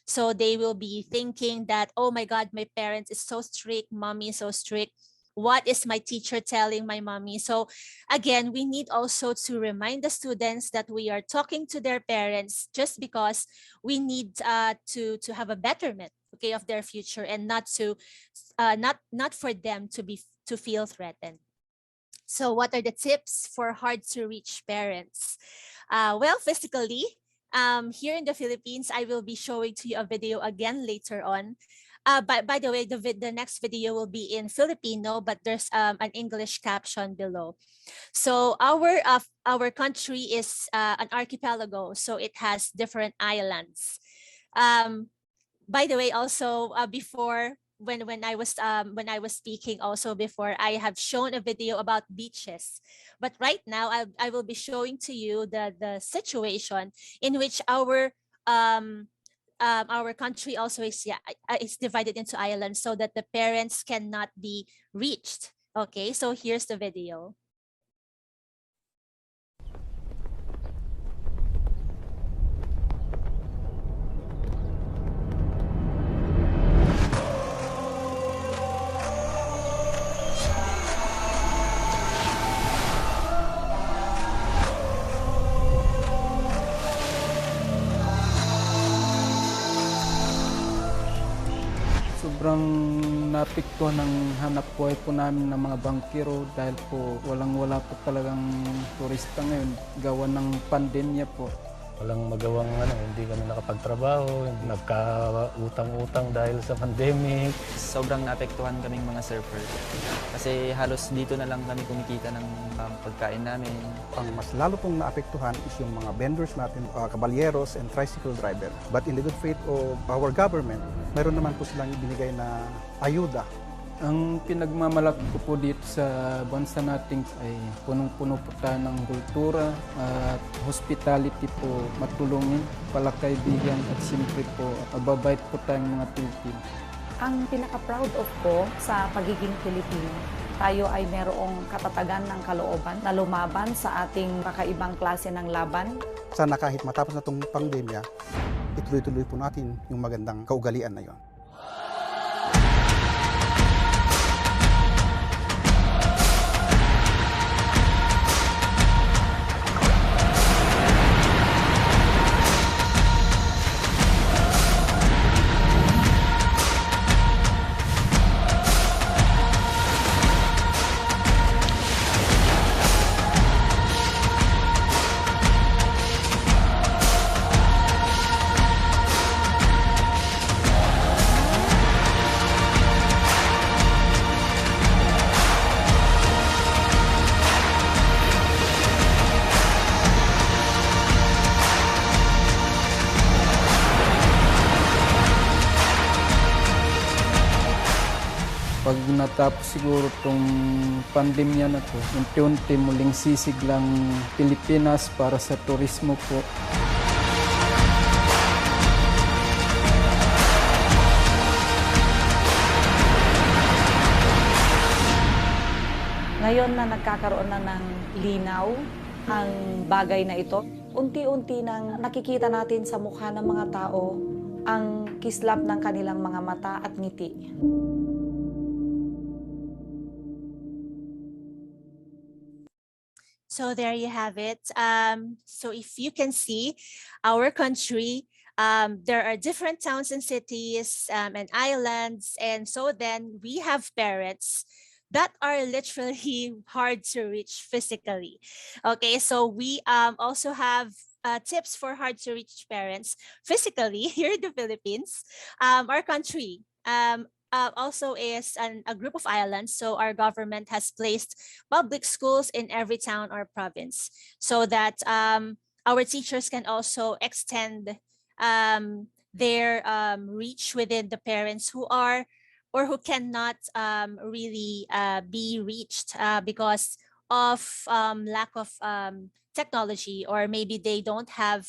So they will be thinking that, oh my God, my parents is so strict, mommy is so strict. What is my teacher telling my mommy? So again, we need also to remind the students that we are talking to their parents just because we need to have a betterment, okay, of their future, and not for them to feel threatened. So what are the tips for hard to reach parents? Well, physically, here in the Philippines, I will be showing to you a video again later on. By the way, the next video will be in Filipino, but there's an English caption below. So our country is an archipelago, so it has different islands. By the way, also before when I was speaking also before, I have shown a video about beaches, but right now I will be showing to you the situation in which our country also is divided into islands so that the parents cannot be reached. Okay, so here's the video. Sobrang naapektuhan ng hanap buhay po namin ng mga bangkero dahil po wala po talagang turista ngayon gawa ng pandemya po. Walang magawang hindi kami nakapagtrabaho, nagkautang-utang dahil sa pandemic. Sobrang naapektuhan kaming mga surfer kasi halos dito na lang kami kumikita ng pagkain namin. Ang mas lalo pong naapektuhan is yung mga vendors natin, kabalyeros and tricycle driver. But in the good faith of our government, mayroon naman po silang ibinigay na ayuda. Ang pinagmamalaki ko po dito sa bansa natin ay punong-puno po tayo ng kultura at hospitality po, matulungin, palakaibigan at siyempre po mababait po tayong mga Pilipino. Ang pinaka-proud of ko sa pagiging Pilipino, tayo ay merong katatagan ng kalooban na lumaban sa ating kakaibang klase ng laban. Sana kahit matapos na itong pandemya, ituloy-tuloy po natin yung magandang kaugalian na yon. Pag natapos siguro itong pandemya na to, unti-unti muling sisiglang Pilipinas para sa turismo po. Ngayon na nagkakaroon na ng linaw ang bagay na ito, unti-unti nang nakikita natin sa mukha ng mga tao ang kislap ng kanilang mga mata at ngiti. So there you have it. So if you can see, our country, there are different towns and cities and islands. And so then we have parents that are literally hard to reach physically. Okay, so we also have tips for hard to reach parents physically here in the Philippines. Our country also is a group of islands, so our government has placed public schools in every town or province so that our teachers can also extend their reach within the parents who are or who cannot really be reached because of lack of technology, or maybe they don't have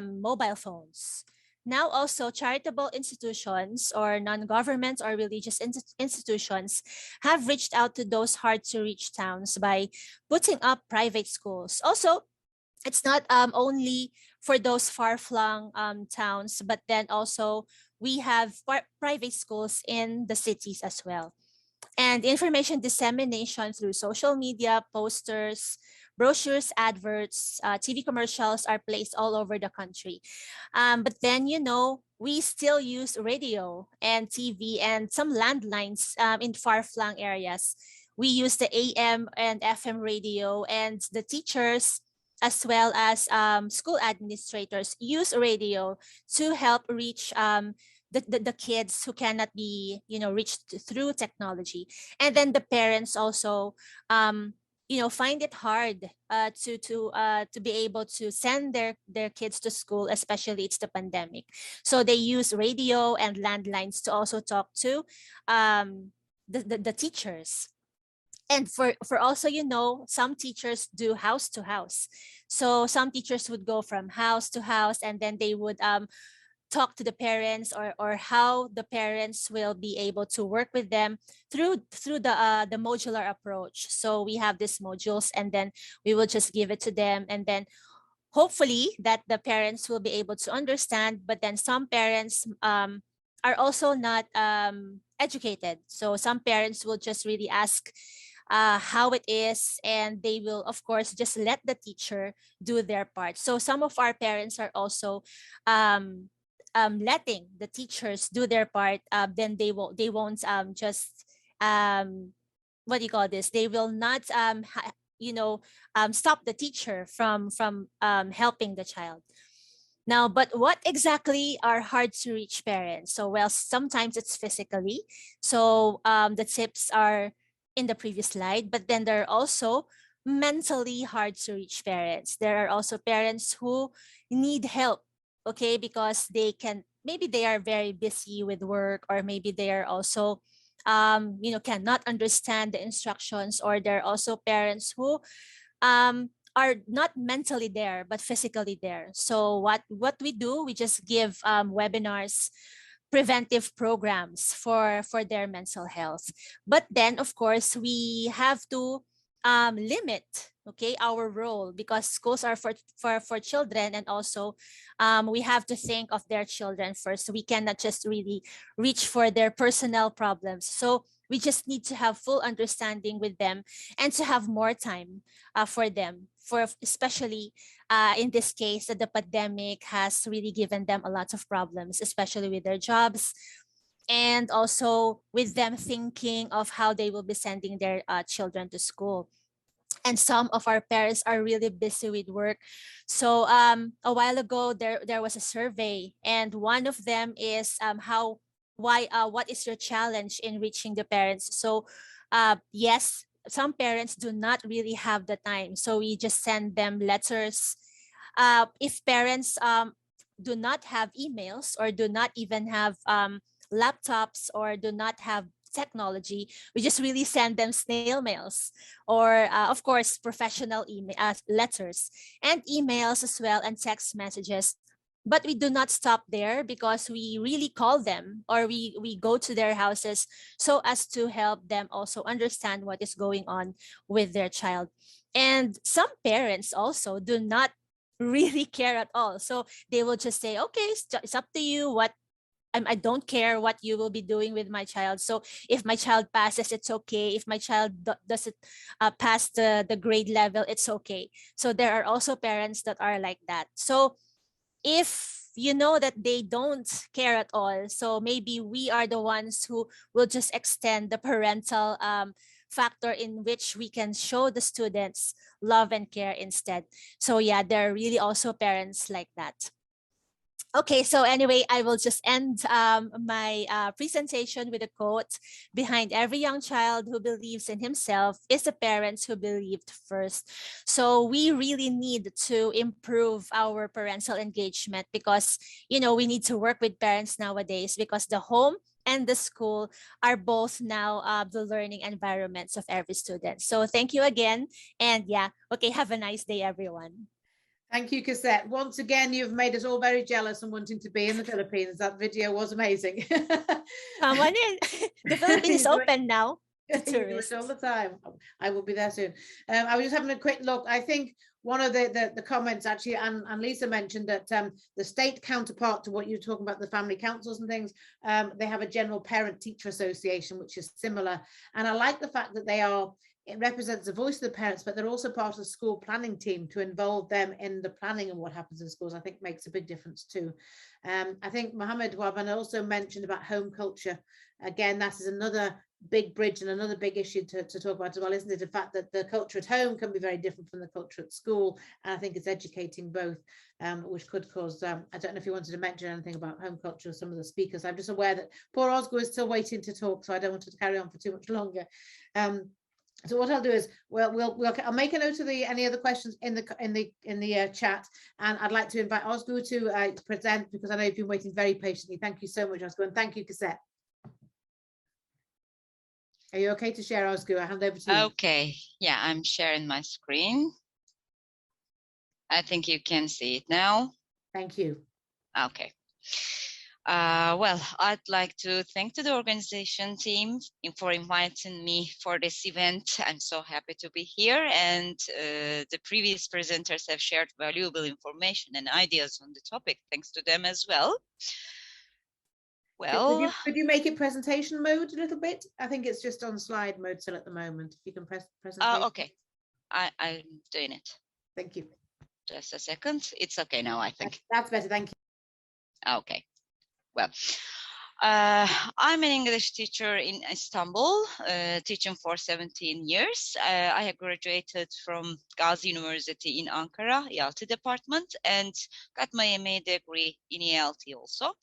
mobile phones. Now also charitable institutions or non-government or religious institutions have reached out to those hard to reach towns by putting up private schools. Also, it's not only for those far-flung towns, but then also we have private schools in the cities as well. And information dissemination through social media, posters, brochures, adverts, TV commercials are placed all over the country. But then, we still use radio and TV and some landlines in far-flung areas. We use the AM and FM radio, and the teachers as well as school administrators use radio to help reach the kids who cannot be, reached through technology. And then the parents also, find it hard to be able to send their kids to school, especially it's the pandemic. So they use radio and landlines to also talk to the teachers. And for also, some teachers do house to house. So some teachers would go from house to house, and then they would talk to the parents, or how the parents will be able to work with them through the modular approach. So we have these modules, and then we will just give it to them, and then hopefully that the parents will be able to understand. But then some parents are also not educated, so some parents will just really ask how it is, and they will of course just let the teacher do their part. So some of our parents are also letting the teachers do their part. Then they won't just what do you call this, they will not stop the teacher from helping the child. Now, but what exactly are hard to reach parents? So, well, sometimes it's physically. So the tips are in the previous slide, but then there are also mentally hard to reach parents. There are also parents who need help, okay, because maybe they are very busy with work, or maybe they are also cannot understand the instructions, or there are also parents who are not mentally there but physically there. So what we do, we just give webinars, preventive programs for their mental health. But then of course we have to limit, okay, our role, because schools are for children, and also we have to think of their children first. We cannot just really reach for their personal problems. So we just need to have full understanding with them, and to have more time for them, for especially in this case that the pandemic has really given them a lot of problems, especially with their jobs, and also with them thinking of how they will be sending their children to school. And some of our parents are really busy with work. So a while ago there was a survey, and one of them is what is your challenge in reaching the parents? So yes, some parents do not really have the time, so we just send them letters. If parents do not have emails, or do not even have laptops, or do not have technology, we just really send them snail mails, or of course professional email letters, and emails as well, and text messages. But we do not stop there, because we really call them, or we go to their houses, so as to help them also understand what is going on with their child. And some parents also do not really care at all, so they will just say, okay, it's up to you, I don't care what you will be doing with my child. So if my child passes, it's okay. If my child doesn't pass the grade level, it's okay. So there are also parents that are like that. So if you know that they don't care at all, so maybe we are the ones who will just extend the parental factor, in which we can show the students love and care instead. So yeah, there are really also parents like that. Okay, so anyway, I will just end my presentation with a quote: behind every young child who believes in himself is a parent who believed first. So we really need to improve our parental engagement, because, we need to work with parents nowadays, because the home and the school are both now the learning environments of every student. So thank you again. And yeah, okay, have a nice day, everyone. Thank you, Cassette. Once again, you've made us all very jealous and wanting to be in the Philippines. That video was amazing. Come on in. The Philippines is open now to tourists. All the time. I will be there soon. I was just having a quick look. I think one of the comments actually, and Lisa mentioned that the state counterpart to what you're talking about, the family councils and things, they have a general parent-teacher association, which is similar. And I like the fact that it represents the voice of the parents, but they're also part of the school planning team to involve them in the planning and what happens in schools. I think makes a big difference too. I think Mohammed Waban also mentioned about home culture. Again, that is another big bridge and another big issue to talk about as well, isn't it? The fact that the culture at home can be very different from the culture at school, and I think it's educating both, which could cause, I don't know if you wanted to mention anything about home culture or some of the speakers. I'm just aware that poor Osgo is still waiting to talk, so I don't want to carry on for too much longer. So what I'll do is I'll make a note of any other questions in the chat, and I'd like to invite Osgo to present, because I know you've been waiting very patiently. Thank you so much, Osgo, and thank you, Cassette. Are you okay to share, Osgo? I hand over to you. Okay, yeah, I'm sharing my screen. I think you can see it now. Thank you. Okay. Well, I'd like to thank the organization team for inviting me for this event. I'm so happy to be here, and the previous presenters have shared valuable information and ideas on the topic. Thanks to them as well. Well, could you make it presentation mode a little bit? I think it's just on slide mode still at the moment. If you can press presentation. Okay, I'm doing it. Thank you. Just a second. It's okay now, I think. That's better. Thank you. Okay. Well, I'm an English teacher in Istanbul, teaching for 17 years. I have graduated from Gazi University in Ankara, ELT department, and got my MA degree in ELT also.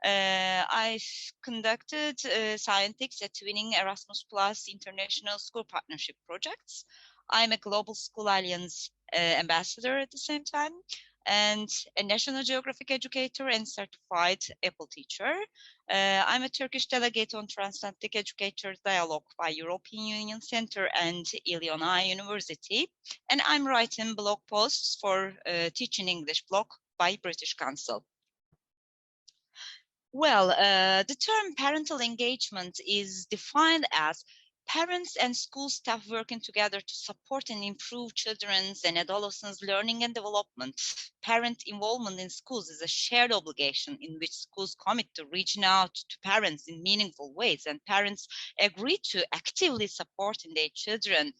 I've conducted scientific at Twinning Erasmus Plus International School Partnership projects. I'm a Global School Alliance ambassador at the same time, and a National Geographic educator and certified Apple teacher. I'm a Turkish delegate on Transatlantic Educators Dialogue by European Union Center and Illinois University, and I'm writing blog posts for Teaching English blog by British Council. Well, the term parental engagement is defined as parents and school staff working together to support and improve children's and adolescents' learning and development. Parent involvement in schools is a shared obligation in which schools commit to reaching out to parents in meaningful ways, and parents agree to actively supporting their children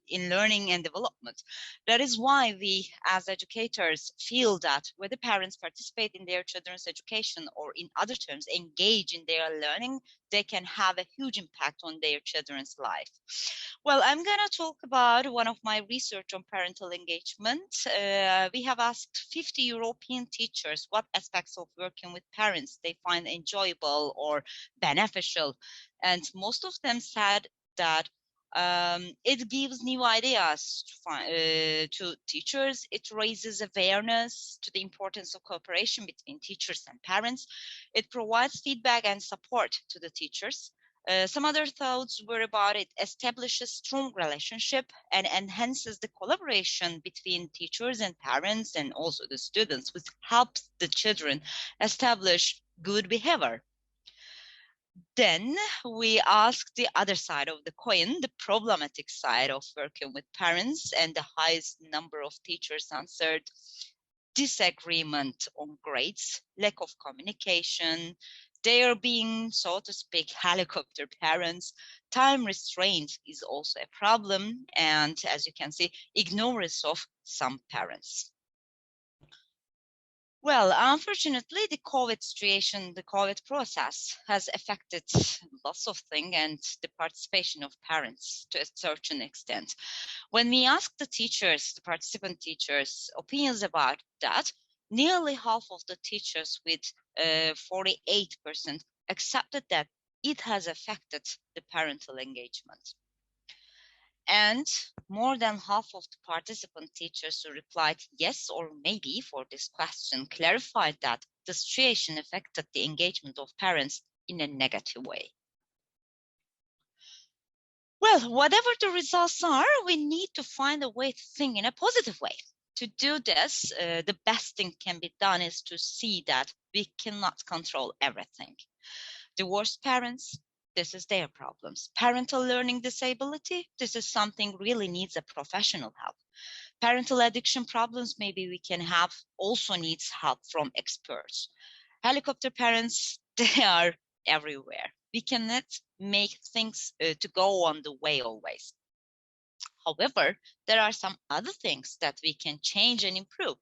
in learning and development. That is why we, as educators, feel that whether parents participate in their children's education or, in other terms, engage in their learning, they can have a huge impact on their children's life. Well, I'm going to talk about one of my research on parental engagement. We have asked 50 European teachers what aspects of working with parents they find enjoyable or beneficial, and most of them said that it gives new ideas to teachers. It raises awareness to the importance of cooperation between teachers and parents. It provides feedback and support to the teachers. Some other thoughts were about it establishes strong relationship and enhances the collaboration between teachers and parents and also the students, which helps the children establish good behavior. Then we asked the other side of the coin, the problematic side of working with parents, and the highest number of teachers answered disagreement on grades, lack of communication, there being, so to speak, helicopter parents. Time restraint is also a problem, and as you can see, ignorance of some parents. Well, unfortunately, the COVID situation, the COVID process has affected lots of things and the participation of parents to a certain extent. When we asked the teachers, the participant teachers, opinions about that, nearly half of the teachers with 48% accepted that it has affected the parental engagement. And more than half of the participant teachers who replied yes or maybe for this question clarified that the situation affected the engagement of parents in a negative way. Well, whatever the results are, we need to find a way to think in a positive way. To do this, the best thing can be done is to see that we cannot control everything. Divorced parents, this is their problems. Parental learning disability, this is something really needs a professional help. Parental addiction problems, maybe we can have, also needs help from experts. Helicopter parents, they are everywhere. We cannot make things to go on the way always. However, there are some other things that we can change and improve.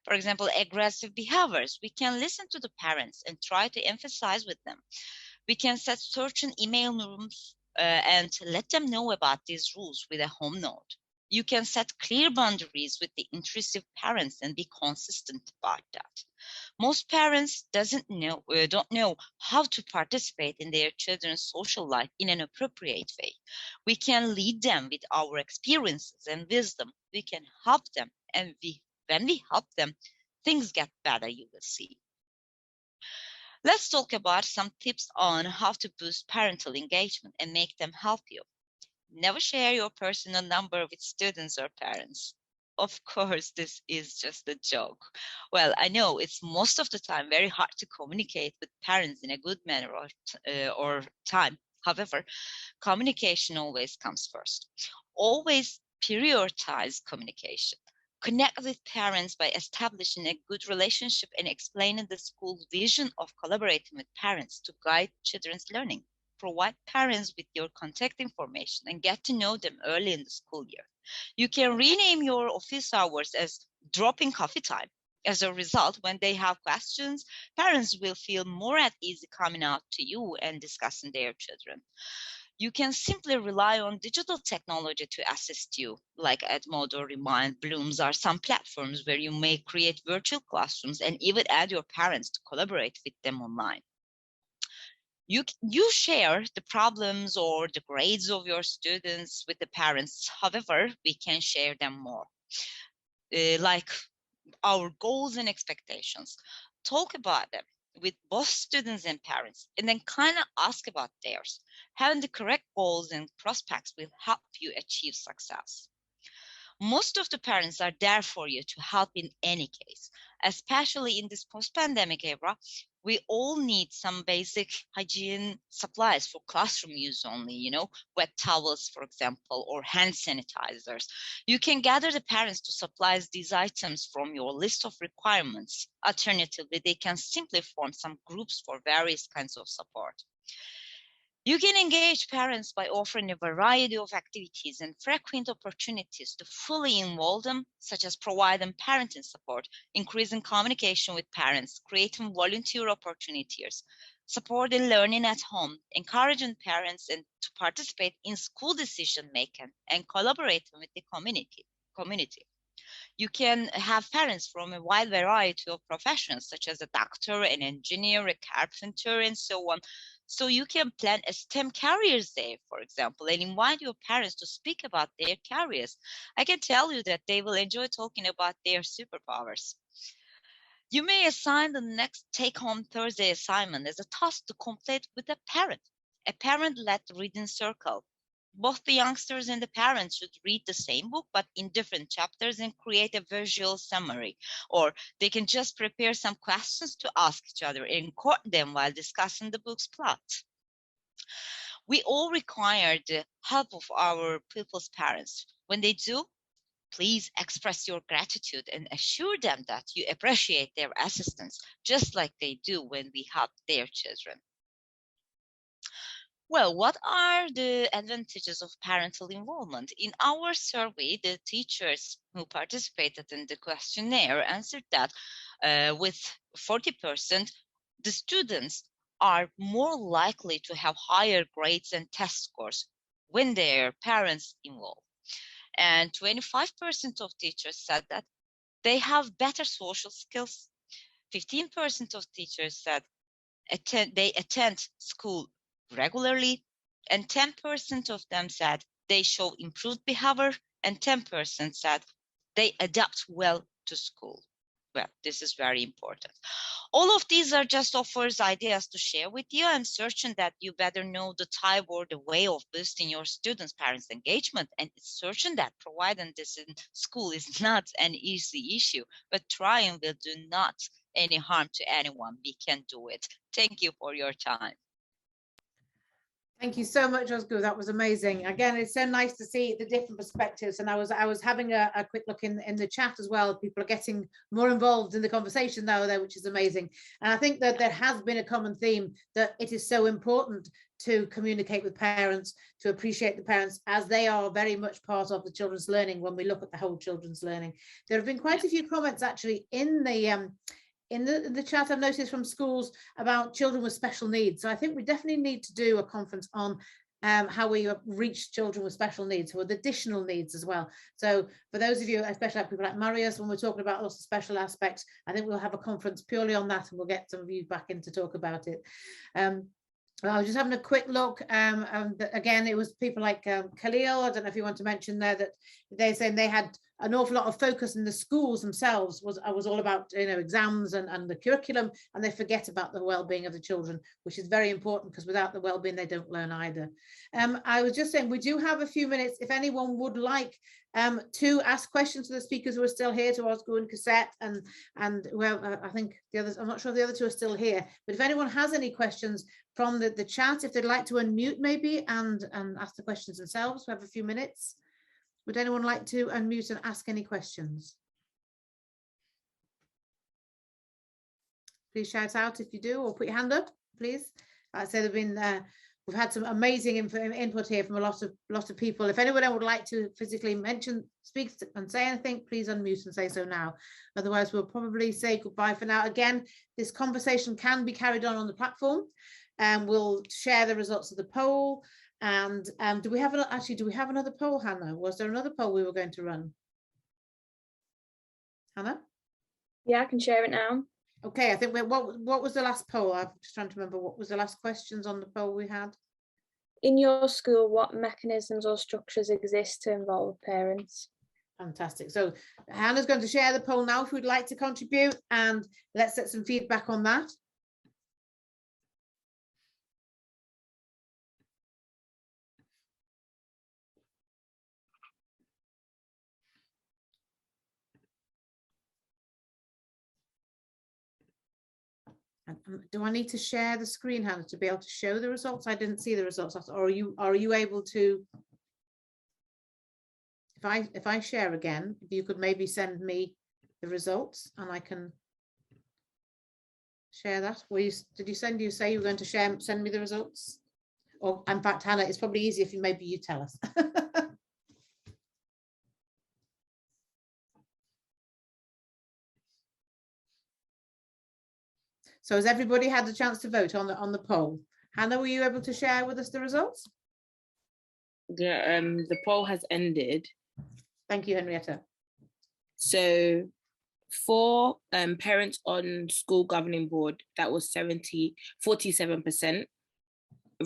For example, aggressive behaviors. We can listen to the parents and try to emphasize with them. We can set certain email and let them know about these rules with a home note. You can set clear boundaries with the intrusive parents and be consistent about that. Most parents don't know how to participate in their children's social life in an appropriate way. We can lead them with our experiences and wisdom. We can help them, and when we help them, things get better, you will see. Let's talk about some tips on how to boost parental engagement and make them help you. Never share your personal number with students or parents. Of course, this is just a joke. Well, I know it's most of the time very hard to communicate with parents in a good manner or time. However, communication always comes first. Always prioritize communication. Connect with parents by establishing a good relationship and explaining the school's vision of collaborating with parents to guide children's learning. Provide parents with your contact information and get to know them early in the school year. You can rename your office hours as drop-in coffee time. As a result, when they have questions, parents will feel more at ease coming out to you and discussing their children. You can simply rely on digital technology to assist you, like Edmodo or Remind, Blooms are some platforms where you may create virtual classrooms and even add your parents to collaborate with them online. You share the problems or the grades of your students with the parents. However, we can share them more, like our goals and expectations. Talk about them with both students and parents, and then kind of ask about theirs. Having the correct goals and prospects will help you achieve success. Most of the parents are there for you to help in any case, especially in this post-pandemic era. We all need some basic hygiene supplies for classroom use only, wet towels, for example, or hand sanitizers. You can gather the parents to supply these items from your list of requirements. Alternatively, they can simply form some groups for various kinds of support. You can engage parents by offering a variety of activities and frequent opportunities to fully involve them, such as providing parenting support, increasing communication with parents, creating volunteer opportunities, supporting learning at home, encouraging parents and to participate in school decision making, and collaborating with the community. You can have parents from a wide variety of professions, such as a doctor, an engineer, a carpenter, and so on. So you can plan a STEM careers day, for example, and invite your parents to speak about their careers. I can tell you that they will enjoy talking about their superpowers. You may assign the next take-home Thursday assignment as a task to complete with a parent-led reading circle. Both the youngsters and the parents should read the same book, but in different chapters, and create a visual summary. Or they can just prepare some questions to ask each other and record them while discussing the book's plot. We all require the help of our pupils' parents. When they do, please express your gratitude and assure them that you appreciate their assistance, just like they do when we help their children. Well, what are the advantages of parental involvement? In our survey, the teachers who participated in the questionnaire answered that with 40%, the students are more likely to have higher grades and test scores when their parents involve. And 25% of teachers said that they have better social skills. 15% of teachers said they attend school regularly, and 10% of them said they show improved behavior, and 10% said they adapt well to school. Well, this is very important. All of these are just offers, ideas to share with you. I'm certain that you better know the type or the way of boosting your students' parents' engagement, and it's certain that providing this in school is not an easy issue, but trying will do not any harm to anyone. We can do it. Thank you for your time. Thank you so much, Özgür. That was amazing. Again, it's so nice to see the different perspectives. And I was having a quick look in the chat as well. People are getting more involved in the conversation now, which is amazing. And I think that there has been a common theme that it is so important to communicate with parents, to appreciate the parents, as they are very much part of the children's learning when we look at the whole children's learning. There have been quite a few comments actually in the chat I've noticed from schools about children with special needs. So I think we definitely need to do a conference on how we reach children with special needs, with additional needs as well. So for those of you, especially like people like Marius, when we're talking about lots of special aspects, I think we'll have a conference purely on that, and we'll get some of you back in to talk about it. I was just having a quick look. Again, it was people like Khalil. I don't know if you want to mention there that they're saying they had an awful lot of focus in the schools themselves was all about, you know, exams and the curriculum, and they forget about the well-being of the children, which is very important, because without the well-being they don't learn either. I was just saying we do have a few minutes if anyone would like to ask questions to the speakers who are still here, to Osgo and Cassette and well, I think the others, I'm not sure if the other two are still here, but if anyone has any questions from the chat, if they'd like to unmute maybe and ask the questions themselves, we have a few minutes. Would anyone like to unmute and ask any questions? Please shout out if you do, or put your hand up, please. I said there've been we've had some amazing input here from a lot of people. If anyone would like to physically mention, speak and say anything, please unmute and say so now. Otherwise, we'll probably say goodbye for now. Again, this conversation can be carried on the platform, and we'll share the results of the poll. And do we have another poll, Hannah? Was there another poll we were going to run? Hannah? Yeah, I can share it now. Okay, I think what was the last poll? I'm just trying to remember, what was the last questions on the poll we had? In your school, what mechanisms or structures exist to involve parents? Fantastic. So Hannah's going to share the poll now if you'd like to contribute, and let's get some feedback on that. Do I need to share the screen, Hannah, to be able to show the results? I didn't see the results. Or are you able to? If I share again, if you could maybe send me the results and I can share that. Did you say you were going to send me the results? Or in fact, Hannah, it's probably easier if maybe you tell us. So has everybody had the chance to vote on the poll? Hannah, were you able to share with us the results? The poll has ended. Thank you, Henrietta. So for parents on school governing board, that was 47%.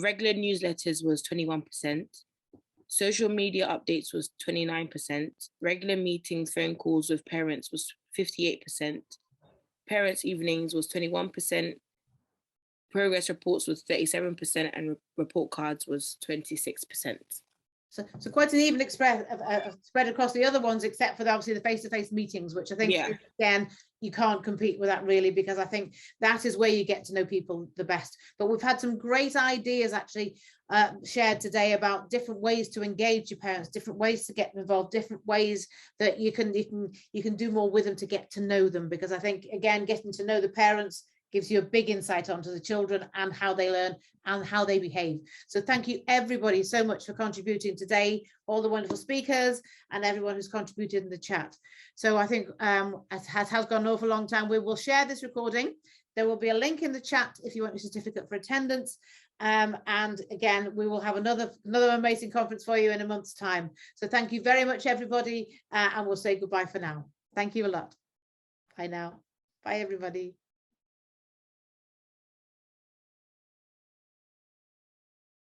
Regular newsletters was 21%. Social media updates was 29%. Regular meetings, phone calls with parents was 58%. Parents' evenings was 21%, progress reports was 37%, and report cards was 26%. So quite an even spread across the other ones, except for obviously the face-to-face meetings, which I think, again, you can't compete with that really, because I think that is where you get to know people the best. But we've had some great ideas actually shared today about different ways to engage your parents, different ways to get involved, different ways that you can do more with them to get to know them, because I think, again, getting to know the parents gives you a big insight onto the children and how they learn and how they behave. So thank you everybody so much for contributing today, all the wonderful speakers and everyone who's contributed in the chat. So I think it has gone an awful long time. We will share this recording. There will be a link in the chat if you want your certificate for attendance. And again, we will have another amazing conference for you in a month's time. So thank you very much, everybody, and we'll say goodbye for now. Thank you a lot. Bye now. Bye, everybody.